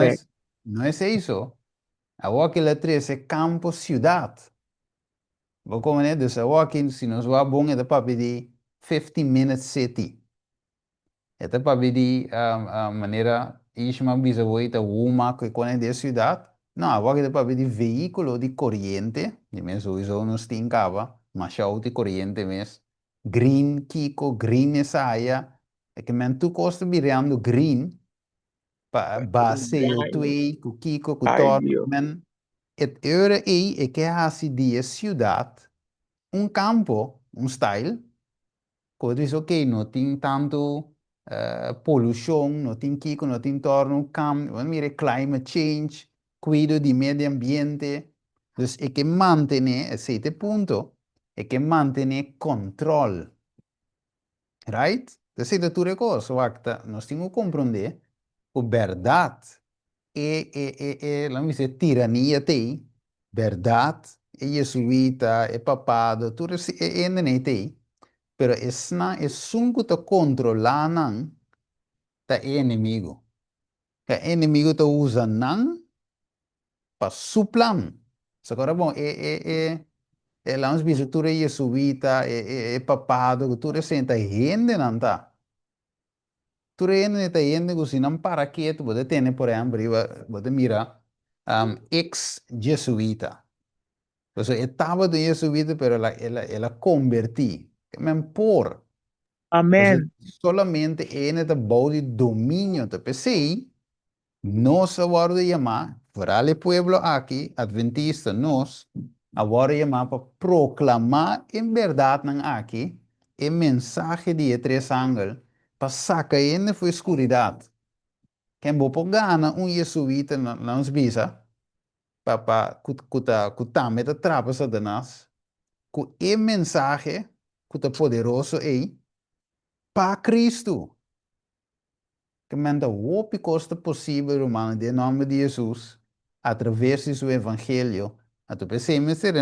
não é isso. A que la tres é campo cidade. Vou como né, dus a que se nós vamos bom é para pedir 15 minutes city. É para pedir a maneira isma bisa voita uma que quando é de cidade. Não, a que é para pedir veículo de corrente, de mesmo isso não tem cava, mas já de corrente mesmo. Green kiko, green essa área, é que men tu costa virando green para CO2, com kiko, com torno, men. Het eure é que hace de cidade campo, style, que diz ok, não tem tanto poluição, não tem kiko, não tem torno, vamos ver climate change, cuido de meio ambiente, dus é que mantém esse ponto, é que mantém controle. Right? Então, se tu recosa, nós temos que compreender que verdade vamos dizer, tirania tem, verdade, é jesuíta, é papado, tudo isso é nem tem. Pero es na é sungo te controlar não, tá é inimigo. Que inimigo te usa não para su plan. So, agora, bom, lá uns bichos, tudo é jesuíta, é papado, tudo é senta rende não tá. Tudo é rende que se não para quieto, você tem, por exemplo, você mira, ex-jesuíta. Então, estava de jesuíta, pero ela converti. Que me por. Amen. Solamente en el body dominio de PC, nos ahora de llamar, para el pueblo aquí, adventista, nos ahora llamar para proclamar en verdad aquí el mensaje de tres ángeles para sacar en la oscuridad. Que no puede ganar un jesuita nos visa para que meta trapas de nas, que el mensaje que é poderoso aí para Cristo. Que men da hoop koste possível, irmão, em nome de Jesus, através do seu evangelho. A tu pensamos ser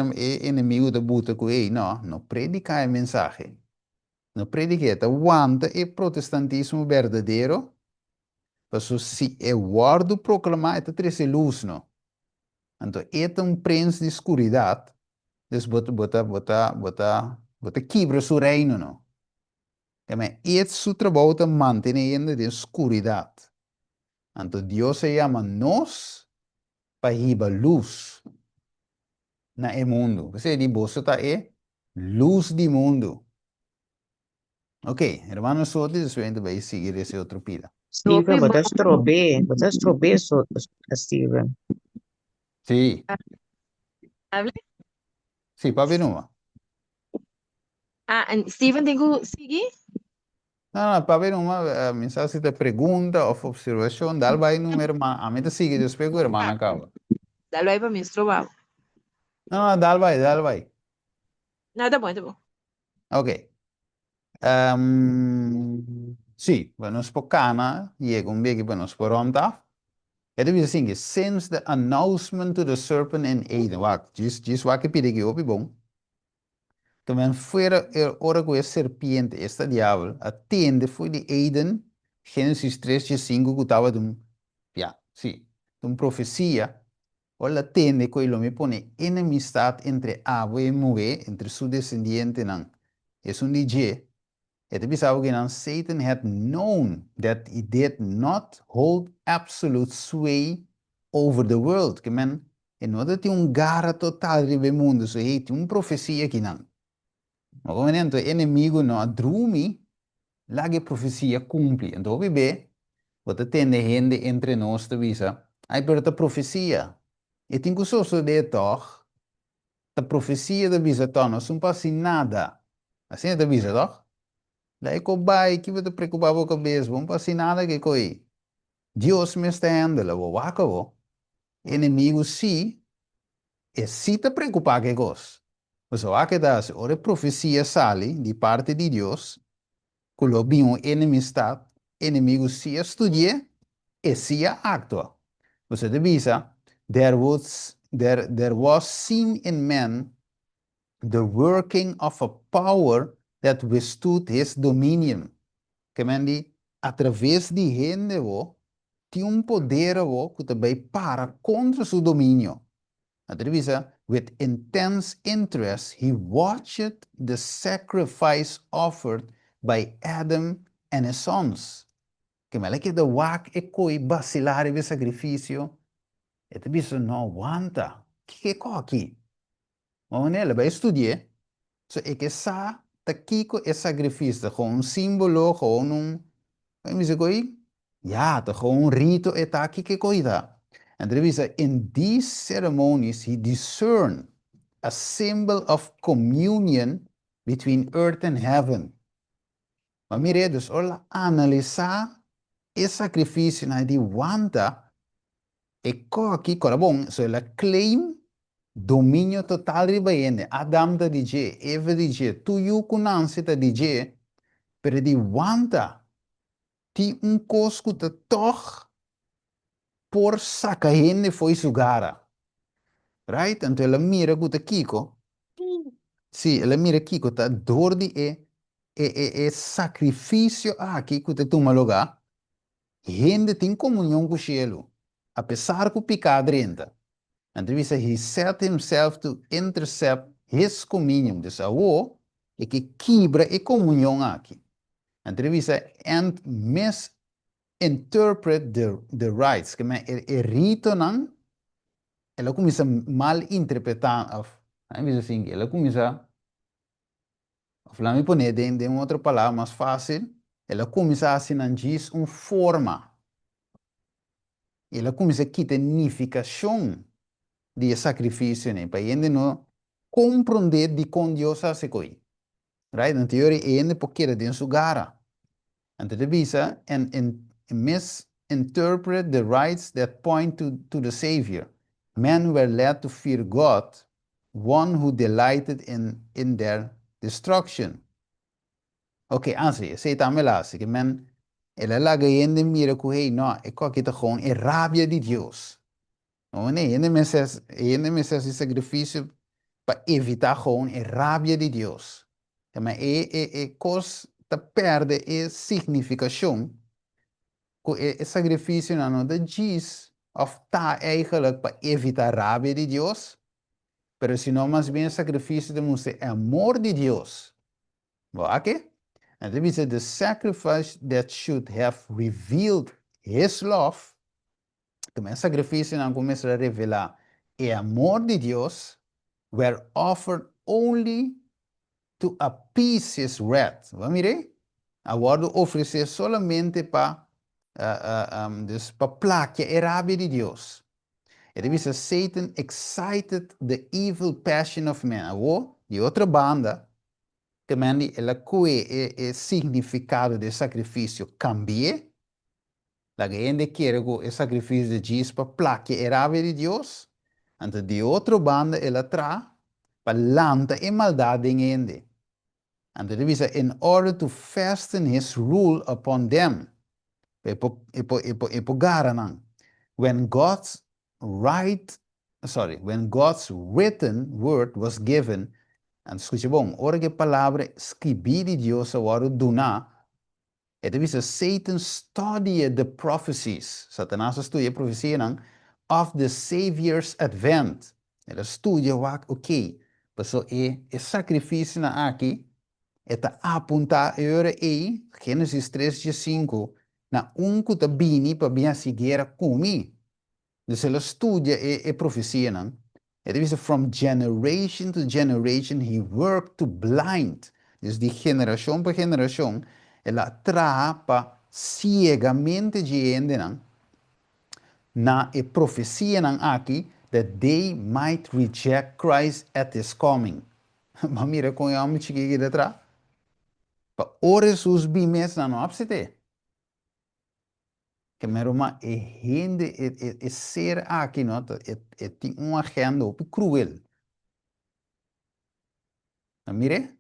inimigo da buta com ele, não predicar a mensagem. Não predicar, aguanta o protestantismo verdadeiro, mas se é guardo proclamar, é trece luz, não. Então, é príncipe de escuridade, bota quebra seu reino, não. Mas é seu trabalho de manter ainda de escuridade. Então, Deus se chama nós para ir luz no mundo. Você diz, você está aí, luz do mundo. Ok, hermanos, outros vai seguir esse outro pida. Steven, você estrobe, Steven. Sim, Hable. sim, para ver uma. Steven, tem que seguir? Não, para ver uma mensagem de pergunta ou observação, dá vai no irmão. A mim te sigue, depois o irmão acaba. Dá-lo aí para mim, estrovar. Não, dá vai. Não, tá bom. Ok. Sim, vamos para Cana, e um bem que vamos para Ronda. It is saying, since the announcement to the serpent in Eden, just wat que pide que eu bom. Também fuera hora que a serpiente, esta diabo, atende foi de Eden, Gênesis 3:5, que estava de uma profecia, ela atende que ele me põe enemistade entre Ave e mulher, entre seu descendente, não. É DJ. Het besou que Satan had known that he did not hold absolute sway over the world. Que men, e não tinha garra total sobre o mundo, so he tinha uma profecia que não. Mas como o inimigo não drumi, lá que a profecia cumpre. Então, bebê, você tem gente entre nós te visa, aí per a profecia. E tem que só de toch, a profecia de visa tonos, não passa nada. Assim é de visa, toch? Daí ko bai que você preocupava com a cabeça, vamos passar nada que coi. Deus me está andando, o wako, inimigo sim, e se te preocupar que gosto. Mas o que dá, ora profecia sale de parte de Deus, que lo binho enemistade, inimigo sim estudia e sim actua. Você devisa, there was seen in man the working of a power that withstood his dominion. Que mendi, através de gente, tinha poder que também para contra seu domínio. Atravessa, with intense interest, he watched the sacrifice offered by Adam and his sons. Que me que da wak e coi vacilar o sacrifício. E te bisa não aguanta. Que é aqui? Mas ele vai estudar. So, é que sa ta kiko é sacrifício, gewoon símbolo, gewoon vamos dizer, ja, gewoon rito é ta que coisa. And there is in these ceremonies he discerned a symbol of communion between earth and heaven. Mas mire, dus olha analisar esse sacrifício na de wanta e co aqui, cora bom, so ela claim domínio total de baiene. Adam da DJ, Eva DJ, tu you kunansi da DJ, pero die wanta, die cosco te toch por saca gente foi sugara. Right? Então ela mira com o Kiko. Sim, ela mira Kiko, tá dor de sacrifício aqui que tu toma lugar. Gente tem comunhão com o cielo. Apesar que o pecado entra. Então, he set himself to intercept his communion. Dus é que quebra a comunhão aqui. Então, and misinterpret the rights. Que é rito não, ela começa a mal interpretar. Assim, ela começa a poner de uma outra palavra mais fácil. Ela começa a assinar uma forma. Ela começa a quitar a significação de sacrifício, né? Para ele não compreender de com Deus a se coi. Right? Na teoria, ele pode querer de sua gara. Então, ele visa and misinterpret the rights that point to the Savior. Men were led to fear God, one who delighted in their destruction. Ok, assim, sei também lá, assim, que men, ela lá ganhando mira que, hey, não, é que tá com é rábia de Deus. Não, né? Ele me fez esse sacrifício para evitar com é rábia de Deus. Mas coisa tá perde a significação que é sacrifício não da diz of tá eigenlijk para evitar a rábia de Deus, mas se não mais bem sacrifício demonstra amor de Deus. Ok? And then we said the sacrifice that should have revealed his love, que o sacrifício não começa a revelar o amor de Deus, were offered only to appease his wrath. Vamos ver? Agora oferecer solamente para placar a rábia de Deus. E then we said Satan excited the evil passion of man. Agora, de outra banda, que ela o significado do sacrifício cambia. La gente quer que o sacrifício de Jesus para placar a rábia de Deus. Então, de outra banda, ela traz para lançar a maldade em gente. Então, ele diz, in order to fasten his rule upon them. When God's written word was given, and escute bom, ora que palavra escribida de Deus agora dona, é de vista Satan studied the prophecies, Satanás estudia a profecia não, of the Savior's advent. Ele estudia ok, pessoal é sacrifício na aqui, é tá apontar a Gênesis 3:5, na que tá bini para bem seguir comigo. Então ele estudia a profecia não. It is from generation to generation he worked to blind. Dus de geração para geração, ela trapa ciegamente de gente na a profecia aqui that they might reject Christ at his coming. Mas mira com a alma chiquinha de trás. Para ores os bimes não absete. Que meroma é gente é ser aqui não é tem uma agenda cruel. Mire,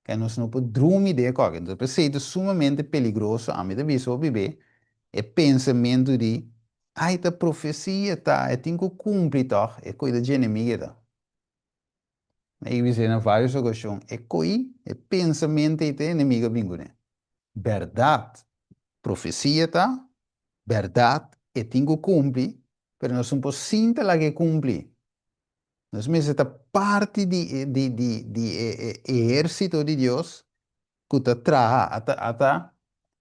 que nós não podemos dormir de qualquer. Então, é sumamente perigoso a mim de bispo viver é pensamento de esta profecia tá, tem que cumprir tá, é coisa de inimigo tá. Aí você na várias ocasiões é coisa é pensamento de inimigo bingo né. Verdade, profecia tá, verdade é tem que cumprir, mas nós não podemos sentir lá que cumprir. Nós mesmos é parte de exército de Deus que está atrás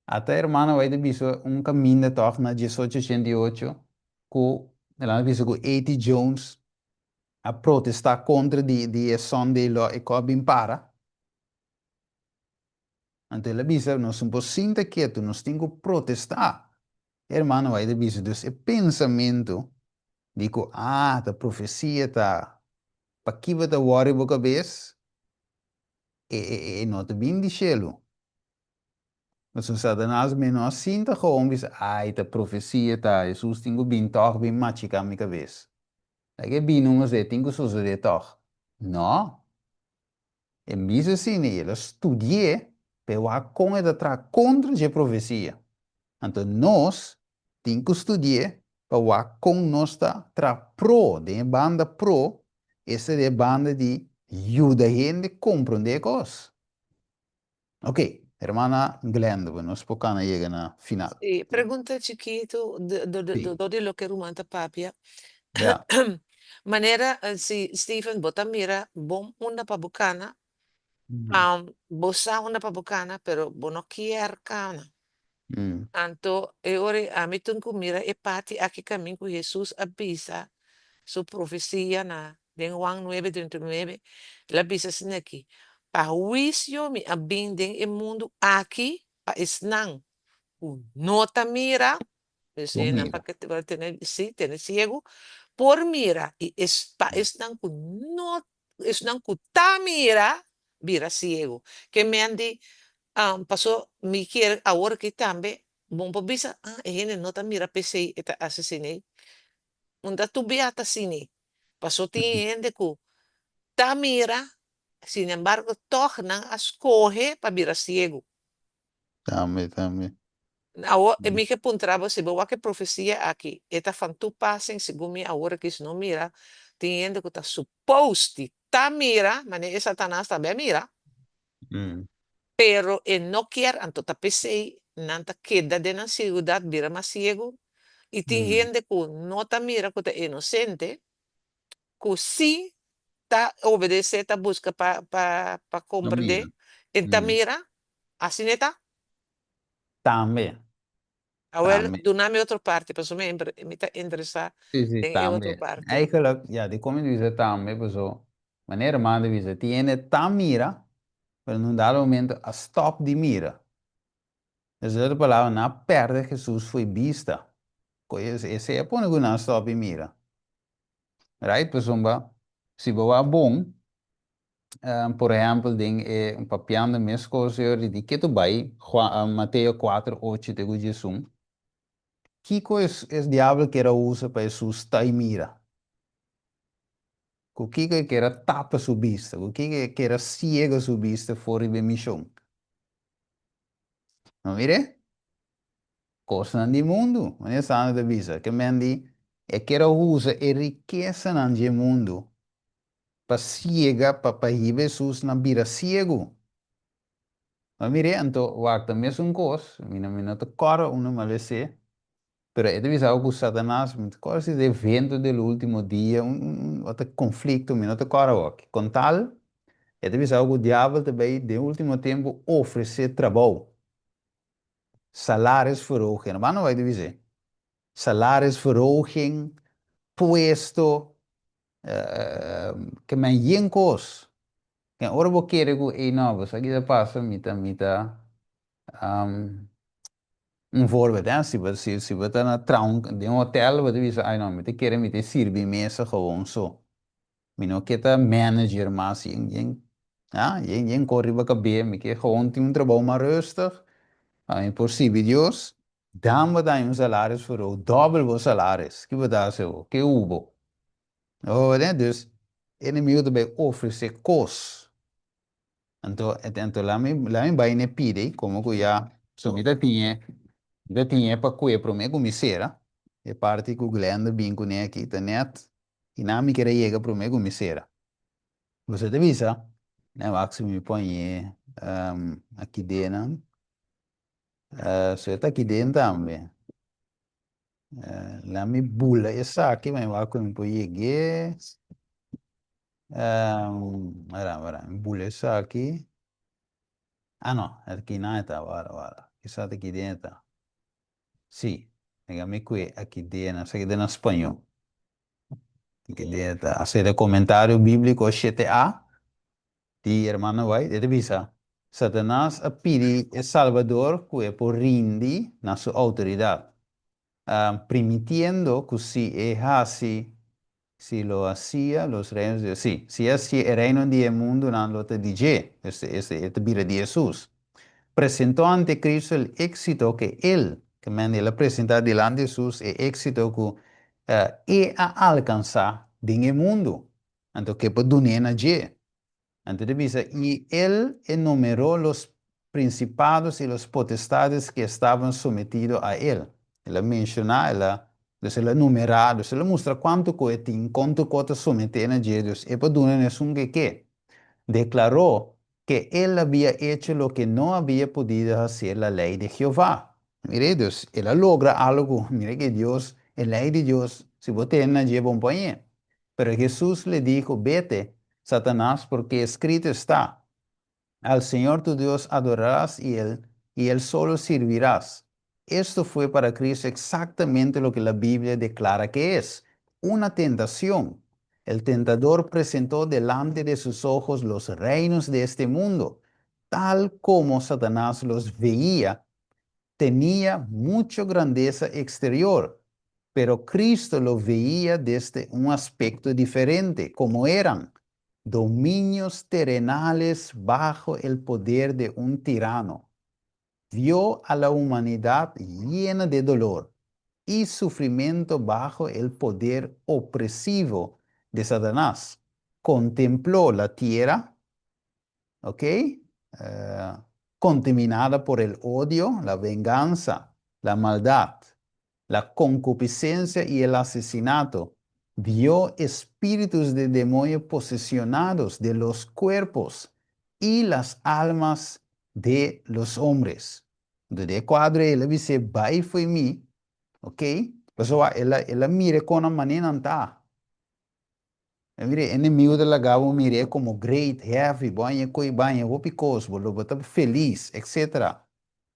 até irmã vai ter visto caminho de na 1888 que ela visto que A.T. Jones a protestar contra de Sunday law e que para. Então ela visto nós não podemos sentir quieto, nós temos que protestar. Irmã vai ter visto esse pensamento de que a profecia está para que vai dar worry boca vez e não te bem de cielo. Mas o Satanás menos sinta como diz, ai, a profecia tá, Jesus tem que bem toch bem machicar minha cabeça. Aí bem não mas tem que suceder toch. Não. E mesmo assim, ele estudia pero a con é tra contra a profecia. Então, nós temos que estudar para com nós tra pro, de banda pro, essa é banda de ajuda a gente a compreender coisas. Ok, hermana Glenda, nós podemos chegar na final. Sí, pregunta chiquito Sim, de lo que rumanta papia. yeah. Manera si Stephen bota mira bom una pabucana, bosa una pabucana, pero bono kier kana. Anto e ore a mitun mira e pati aqui caminho com Jesus avisa su profecia na den Juan 9:39, la bisa sin aqui. Pa juicio mi abinden e mundo aqui pa esnan. Nota mira, Bom, na pa que te va a tener, sí, tener ciego, por mira, y es pa esnan ku no, esnan ku ta mira ciego. Que me andi, pasó mi quiere ahora que también, bom po bisa, ene nota mira PC eta asesine. Unda tu beata sini. Pasó tiende ku ta mira, sin embargo, toch nang escoge pa mira ciego. também. Mi que puntraba se boa que profecia aqui. Eta fan tu passem segundo mi agora que isso não mira. Tendo que tá supposto tá mira, mas é Satanás também mira. Pero não quer anto tá pensei nanta queda de na ciudad vira mais ciego. E tem gente que não tá mira que tá inocente, que sim tá obedecer, tá busca para Não mira. compreender. Então mira, assim é tá. Também. Well, donami outra parte, para me está interessar Sim, em outra também. parte. Eigenlijk, ja, die como dizer também, pessoal. Wanneer man dizer, tiene tam mira, pero num dado momento a stop de mira. Dus outra palavra, na perde Jesus foi vista. Esse é põe que na stop de mira. Right, pessoal? Se boa bom, por exemplo, ding um papiando mes coisas de que tu vai, Mateus 4:8 te Jesus. Kiko é diabo que era usa para Jesus estar e mira. O que era tapa sua vista, o que era ciega sua vista fora de missão. Não mire? Coisa no mundo, não é só da vista. Que mendi é que era usa a riqueza no mundo para ciega, para Jesus na vira ciego. Não mire? Então, o acto mesmo coisa, não te cora uma malece, pero é de visão que Satanás, coisa de evento do último dia, outro conflito, não te cora o com tal. É de visão que o diabo também, de último tempo, oferece trabalho. Salários verhogen. Mas não vai dizer. Salários verhogen, puesto, que me yen cos. Que agora vou querer que não, você aqui da passa, voorbeeld, hè? Se we dan naar trouw, de hotel, wat we zeggen, não, me querer me servir mesa gewoon zo. Me não quer manager, mas yen corre para caber, me quer gewoon ter trabalho mais rustig. Impossível, Deus. Dá-me daí salários voor o dobro o salários. Que vai dar seu? Que hubo? Oh, né? Dus, inimigo também oferecer cos. Então lá me vai ne pide, como que já, sumida tinha para cuidar para mim como será. É parte que o Glenda bem com aqui, tá net. E não me querer chegar para mim como será. Você te visa? Né? Maxi me põe aqui dentro. Você tá aqui dentro também. La mi bulla essa aqui vai lá com o IEG. Ora, bulla essa aqui. Ah, não, aqui não está, ora. Essa aqui dentro. Sim, digamos que aqui dentro, aqui dentro em espanhol. Aqui dentro, hacer comentário bíblico CTA. De hermano vai, de visa. Satanás a pedir el Salvador que é por rindi na sua autoridade. Permitiendo que si es así, si lo hacía los reinos de sí, si así el reino del mundo no lo te dije, este vida de Jesús. Presentó ante Cristo el éxito que él, que me él presenta delante de Jesús, el éxito que él ha alcanzado en el mundo. Entonces, que por dunia na je. Entonces, dice, y él enumeró los principados y las potestades que estaban sometidos a él. Él menciona, él numera, él muestra cuánto cohetín, cuánto cota someten a Dios. Y por donde es un que declaró que él había hecho lo que no había podido hacer la ley de Jehová. Mire, Dios, él logra algo. Mire que Dios, la ley de Dios, si vos tenés, lleva un pañe. Pero Jesús le dijo, vete, Satanás, porque escrito está, al Señor tu Dios adorarás y él solo servirás. Esto fue para Cristo exactamente lo que la Biblia declara que es, una tentación. El tentador presentó delante de sus ojos los reinos de este mundo, tal como Satanás los veía. Tenía mucha grandeza exterior, pero Cristo lo veía desde un aspecto diferente, como eran dominios terrenales bajo el poder de un tirano. Vio a la humanidad llena de dolor y sufrimiento bajo el poder opresivo de Satanás. Contempló la tierra, ¿ok? Contaminada por el odio, la venganza, la maldad, la concupiscencia y el asesinato. Vio espíritus de demonio posesionados de los cuerpos y las almas de los hombres. De cuadro, él dice, vai foi mí, ¿ok? Pues él mire con una manera anta. Mire, inimigo de la gabo mire como great, heavy, banha, coi banha, wopicos, bolo, bota feliz, etc.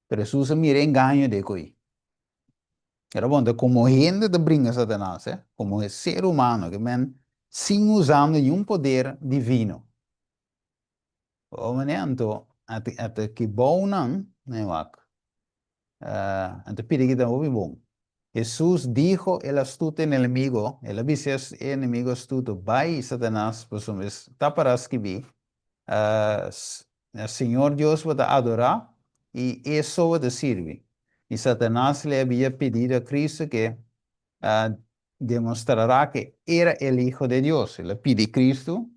Pero Jesus mire engaño de coi. Era bom, como gente de brinca Satanás, como ser humano, que men, sin usando nenhum poder divino. O momento, até que bom não, né, wak? Até pide que também bom. Jesús dijo el astuto enemigo, el avises enemigo astuto, vai Satanás, pues taparás que vi, el Señor Dios va a adorar y eso va a servir. Y Satanás le había pedido a Cristo que demostrará que era el Hijo de Dios. Le pide a Cristo,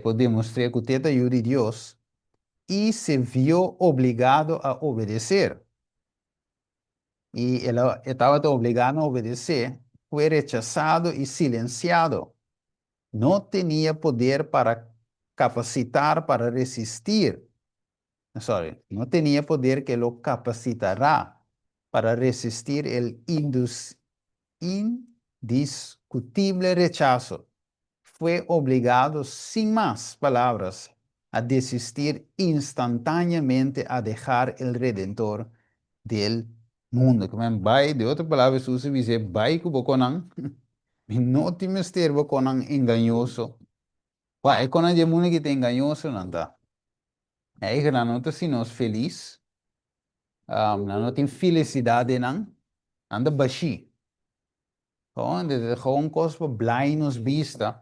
por demostrar que usted ayuda a Dios, y se vio obligado a obedecer. Y él estaba obligado a obedecer, fue rechazado y silenciado. No tenía poder para capacitar, para resistir. No tenía poder que lo capacitará para resistir el indiscutible rechazo. Fue obligado, sin más palabras, a desistir instantáneamente a dejar el Redentor del mundo. Como vai, de outra palavra, Jesus diz, vai que o conang, não te mister o conang engañoso. Vai, conang de mundo que te engañoso, não tá? É que não te sinos feliz, não tem felicidade, não, anda baixi. Onde gewoon cospa blij nos vista,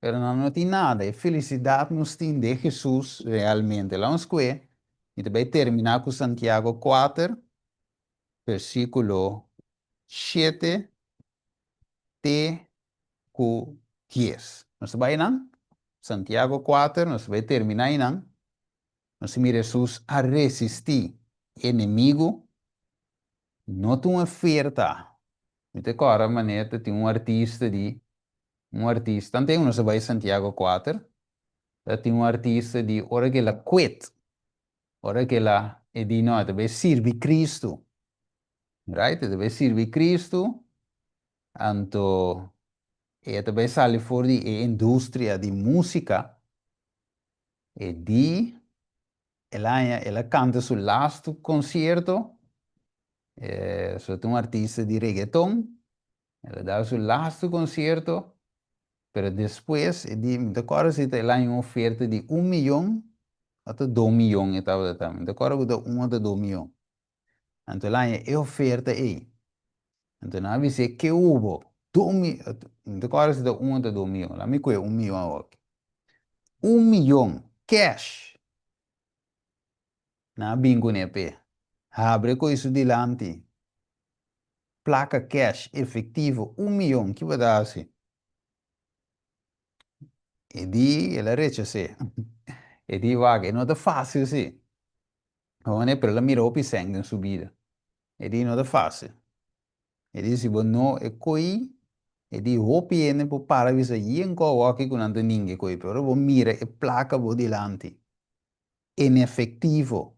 pero não tem nada, é felicidade nos tem de Jesus realmente. Lá nos que, e também terminar com Santiago 4, versículo 7 Q 10. Nós vai nan? Santiago 4, nós vai terminar nan. Nós mira Jesus a resistir. Inimigo, não tem uma oferta. Então, agora, maneira, tem um artista também nós vai Santiago 4, tem um artista de hora que ela quit, hora que ela é de não, deve servir Cristo. Right? Deve servir Cristo. Anto e também sale fora de indústria de música e ela canta seu last concerto, só tem um artista de reggaeton, ela dá seu last concerto, pero depois de agora se ela tem uma oferta de 1 milhão até 2 milhões e tal também, de agora de 1 até 2 milhões, então ela é oferta aí, então não vai ser que houve 2 milhões, de agora se de 1 até 2 milhões, lá me cuida 1 milhão aqui. 1 milhão cash na bingo nepe. Abre com isso delante. Placa cash efetivo 1 milhão que vai dar assim. E di ela rechace. E di vaga, não é fácil assim. Onde per la mira opi seng in subida. E di non è facile. E di si no e coi e di opi ene po para visa yen ko waki con ante ninge coi però bo mira e placa bo di lanti. Ineffettivo.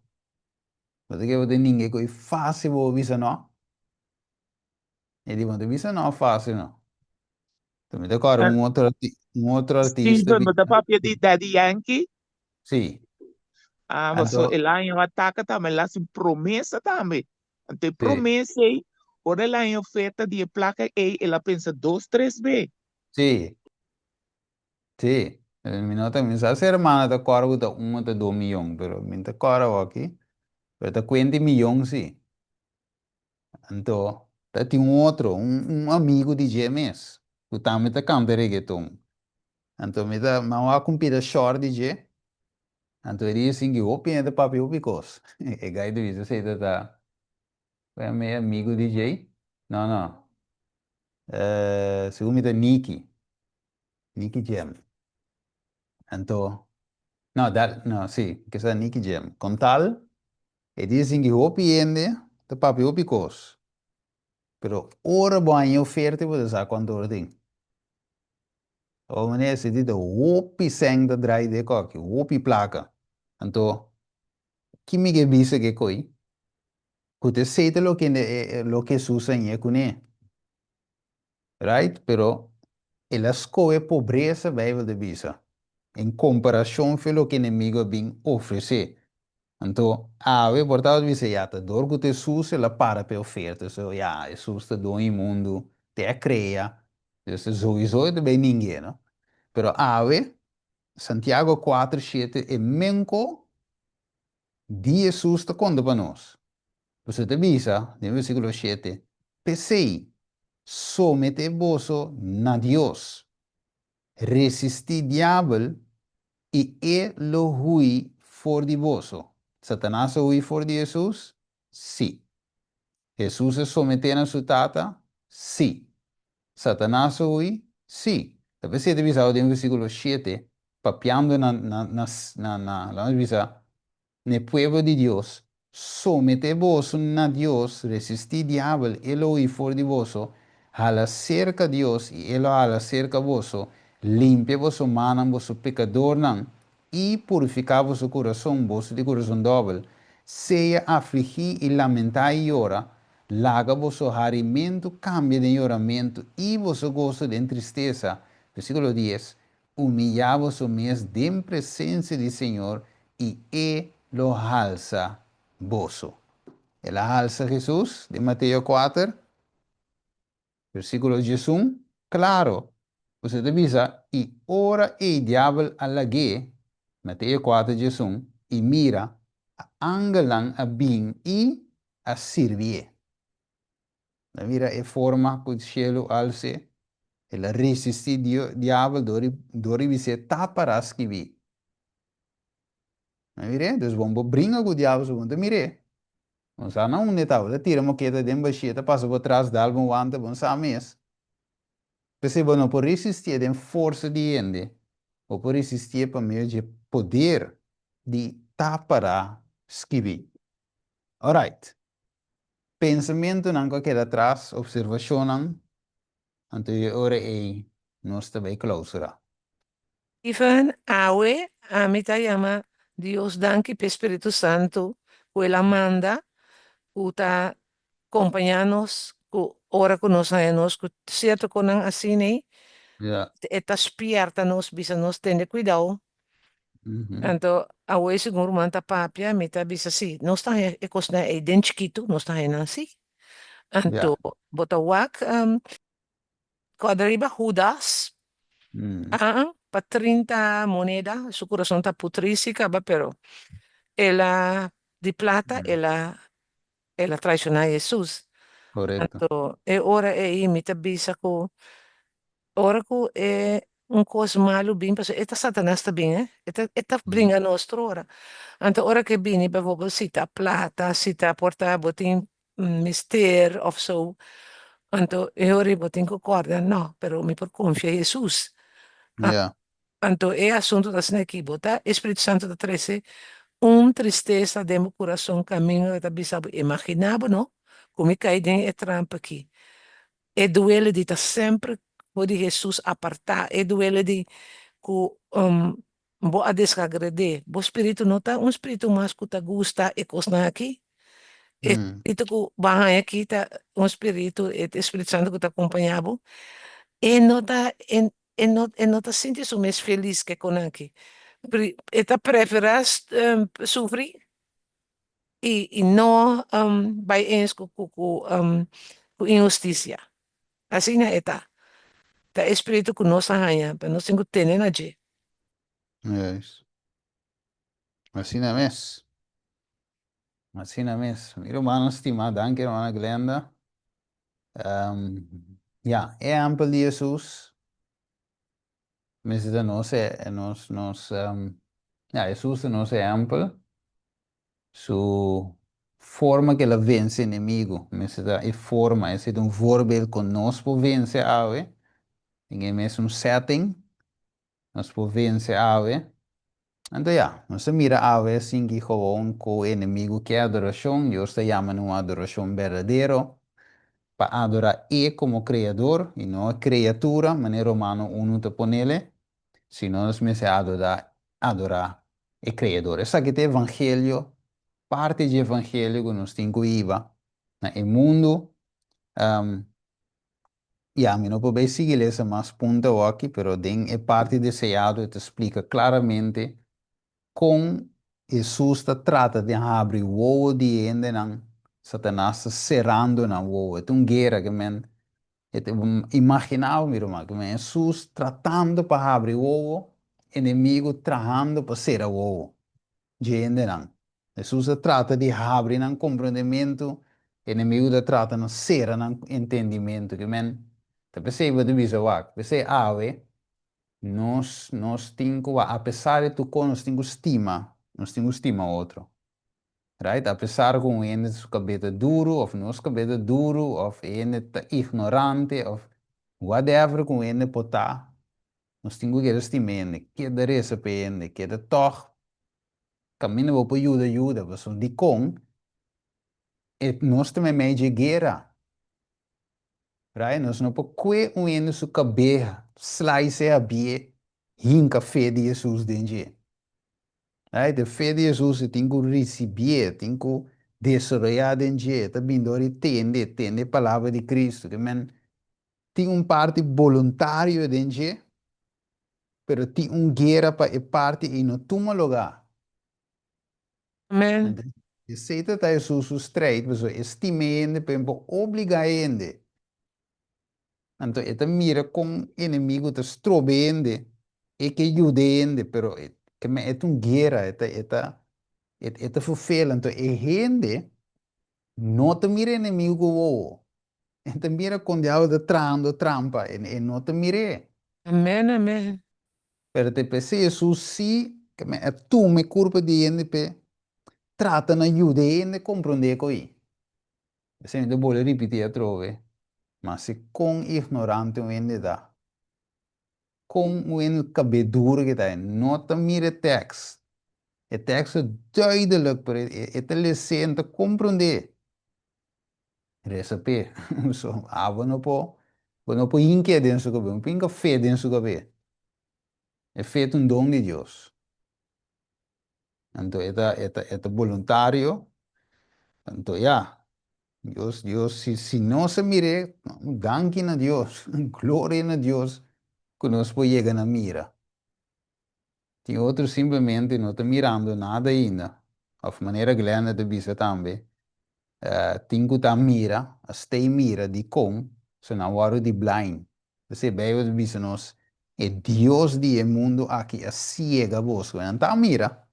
Perché bo de ninge coi facile bo visa no. E di bo visa no facile no. Tu mi ricordo un altro artista. Stephen, da papia di Daddy Yankee. Sì. Mas so ela yung ataca também lá sem promessa também. Ante promessa aí, ora ela yung oferta de placa aí, ela pensa 2, 3 vezes. Sì, sì. Mi sa se hermana da corvo da 1 da 2 milioni, però mi da corvo aqui, per da 20 milioni sì. Então, tá tem um amigo de GMS, que também tá cantando reggaeton. Então, me dá, mas uma compida short de G, então ele disse que o pena da papi o bicos. E gai do isso, sei tá, é meu amigo DJ. Não, não. Segundo me dá Nicky Jam. Então, não, sim, que é Nicky Jam. Com tal, ele disse que o pena da papi o bicos. Pero ora banho oferta, você sabe quanto ora tem. O meneer zit die de hopi seng de draai de koki, hopi plaka. Anto, kimi ge bisa ge koi, kute seite lo que susa nye kune. Right? Pero, el asco é pobreza Bijbel de bisa. Em comparação com o que o inimigo vem oferecer. Então, ave portado bisa ya, ta dor kute susa la para pe oferta. So, ja, Jesus te do imundo, te crea. Dus sowieso te bij ninguém, no? Pero ave, Santiago 4:7 e menco di Jesus te conta para nós. Você te visa, no versículo 7, pesei, somete-vos na Dios, resisti diablo e lo hui for di vosso. Satanás hui for di Jesus? Sì. Jesus se somete na sua tata? Sì. Satanás hui? Sì. Talvez você te visa no versículo 7, papiando la visa, nel pueblo de Dios, sometevos a Dios, resistid diablo, él huí for de vos, al acerca Dios y él al acerca vos, limpia vos manos vos pecador nan, y purifica vos corazón vos de corazón doble, sea afligir y lamentar y llora, laga vos harimento, cambia de lloramiento y vos gozo de tristeza. Versículo 10, humillavos mes de en presencia del Señor y Él lo alza vosso. Él alza Jesús de Mateo 4, versículo 11, claro. Você te avisa, y ora el diablo alla guerra, Mateo 4, 11, y mira, a angelan a bin y a servir. Mira, e forma que o cielo alce, ela resiste diabo, dori você taparás que vi. Mire, dus vamos brincar com o diabo, segundo mire. Vamos lá não neta, ela tira uma queda de embaixada, passa por trás da álbum anda, vamos a mês. Perceba, não por resistir de força de ende, ou por resistir para meio de poder de tapar esquivi. Alright. Pensamento não queda atrás, observação não, ante ora ei, nós também clausura. Even awe, amita llama Dios danki pe Espíritu Santo, la manda, uta acompañarnos, ora con nosotros, cierto con así, Ja. eta spierta nos, bisa nos tener cuidado. Anto, awe siguro manta papia, mita bisa si, nos ta ekos na den chiquito, nos ta si. Anto, botawak, quadriba Judas, pa 30 moneda, su corazón ta putrísica, pero ela de plata, ela traiciona a Jesus. Correcto. Anto, e ora e imita bisa ko, ora ko e un cos malo bem, parce eta Satanás também, eta bringa nostro ora. Anto ora che bini, bijvoorbeeld sita plata, sita porta botin mister of zo. Anto e ora botin concorda, no, pero mi por confia Jesus. Ja. Anto e assunto da sneki bota, Espírito Santo da trece, tristeza de meu coração caminho da bisa imaginava, não? Como cai dentro é trampa aqui. É duele de estar sempre por de Jesus apartar, é duele de que boa desagradar. O espírito não tá espírito mais que tá gusta e coisa aqui. Itu que bahaya aqui tá espírito, o Espírito Santo que tá acompanhava. E não tá, e não tá sentindo mais feliz que com aqui. Eta preferas sofrer e não vai eens com injustiça. Assim na eta. Tá espírito que nós arranha, para nós temos que ter na je. É isso. Assim não é mesmo. Assim não é mesmo. Meu irmão estimado, danke, irmã Glenda. Ja, é amplo de Jesus. Mas de nós ja, Jesus de nós é amplo. Su forma que ela vence inimigo. Mas é forma, é um voorbeeld conosco vence ave. Em mesmo setting, nós podemos vencer ave. Então, ja, nós mira ave assim que gewoon com o inimigo que é adoração. Deus te chama uma adoração verdadeira. Para adorar Ele como Criador e não a criatura, maneira Romano 1 te ponele, sino nós me se adorar o Criador. Essa aqui é o Evangelho, parte do Evangelho que nós temos que ir no mundo. Ja, mi não posso seguir essa mais ponta aqui, pero é parte deseado te explica claramente com Jesus trata de abrir o ovo de ende não Satanás está cerrando na ovo. É uma guerra que men imaginava, meu irmão, que Jesus tratando para abrir o ovo, inimigo tratando para cerrar o ovo. Gente não. Jesus trata de abrir um compreendimento, inimigo trata de cerrar um entendimento que men te percebe de visa wak. Percebe ave, nós temos, apesar de tu con, nós temos estima outro. Right? Apesar com ele su cabeça duro, ou nosso cabeça duro, ou ele tá ignorante, ou whatever com ele pota, nós temos que estimar ele, que dar essa para ele, que dar toch, caminho para ajuda, mas de com, nós também meio de guerra. Right? Nós não podemos com ele su cabeça, slice a bie, hinca fé de Jesus dentro. Right? De fé de Jesus tem que receber, tem que desarrollar dentro, tá vindo a entender a palavra de Cristo, que tem parte voluntário dentro, pero tem guerra para a parte e não toma lugar. Amém. E se tá Jesus straight, você estima ele, para obrigar ele. Então, esta mira com inimigo, tá strobende, e que ajuda ele, pero que é uma guerra, esta vervelend. Então, a gente não te mira inimigo, ou te mira quando eu de trampa, e não te mira. Amém, amém. Pero te pensei, Jesus, sim, que tu me culpa de ele, trata na ajuda ele, compreender com ele. Assim, eu vou repetir a trove, mas se com ignorante o ele dá, com o ele cabedura que dá, não te mira texto. O texto é duidelijk, para ele sente compreender. Recipe. So, não pode inquietar dentro do cabelo, não pode fé dentro do cabelo. É feito um dom de Deus. Então, é voluntário. Então, Deus, se não se mire, danke a Deus, glória a Deus, que nós podemos chegar na mira. Tem outros simplesmente não estão mirando nada ainda. De maneira que ele de vista também. Tem que estar mira, stay mira de com, se não hora de blind. Você veio de vista nós, é Deus de mundo aqui, a ciega vos, não está mira.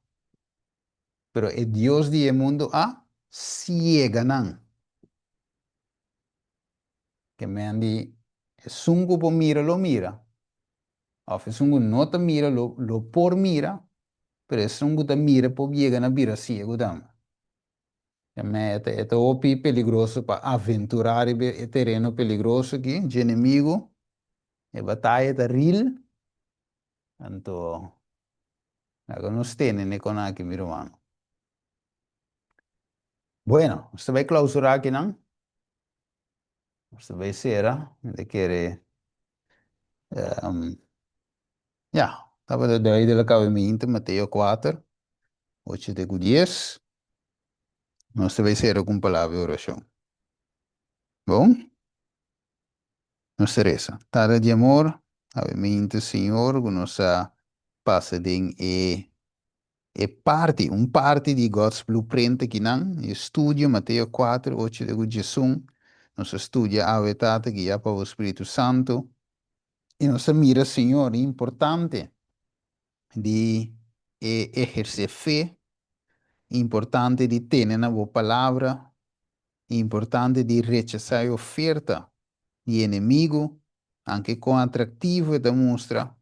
Pero é Deus de mundo a ciega não. Que me andi, sungo po mira lo mira. Of sungo não te mira lo por mira, pero sungo te mira po viega na mira ciego tam. É opi peligroso para aventurar e terreno peligroso aqui, de inimigo, é batalha da real, então, agora nós temos, né, com aqui, meu irmão. Bueno, você vai clausurar aqui, não? Você vai ser, ele quer, ja, estava de duidelijk cabimento, Mateo 4, 8 de 10. Você vai ser com palavra de oração. Bom? Nossa reza. Tada de amor, obviamente, Senhor, que nos passa é parte, parte de God's blueprint aqui, não? Estudio Mateus 4, 8 de Jesus. Nós estudia a verdade que é para o Espírito Santo. E nós mira, Senhor, é importante de exercer fé, importante de ter na boa palavra, importante de rechazar a oferta de inimigo, anche quão atrativo é demonstra,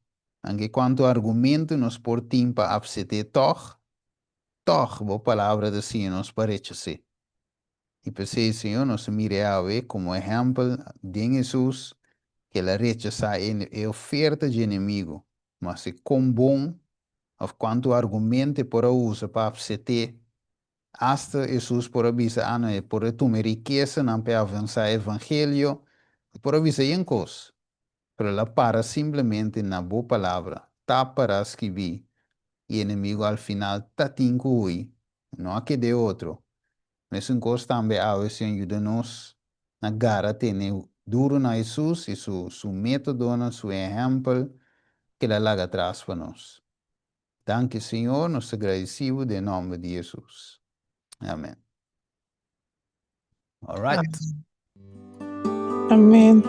anche quanto argumento nos por tempo a absete toch, boa palavra do Senhor nos parece ser. E por isso, Senhor, nos mire a ver como exemplo de Jesus, que ele rechaça a oferta de inimigo, mas é com bom, of quanto argumento por usa para absete, hasta Jesus por avisar, por tomar riqueza, não para avançar o evangelho, por avisar em coisa. Pero la para simplesmente na boa palavra, tá para escrever, e inimigo al final tá tincui, não há que de outro. Mas um coisa também a veces ajuda-nos na gara ter duro na Jesus e su método, su exemplo, que ela larga atrás para nós. Danke, Senhor, nos agradecemos em nome de Jesus. Amém. All right. Amen.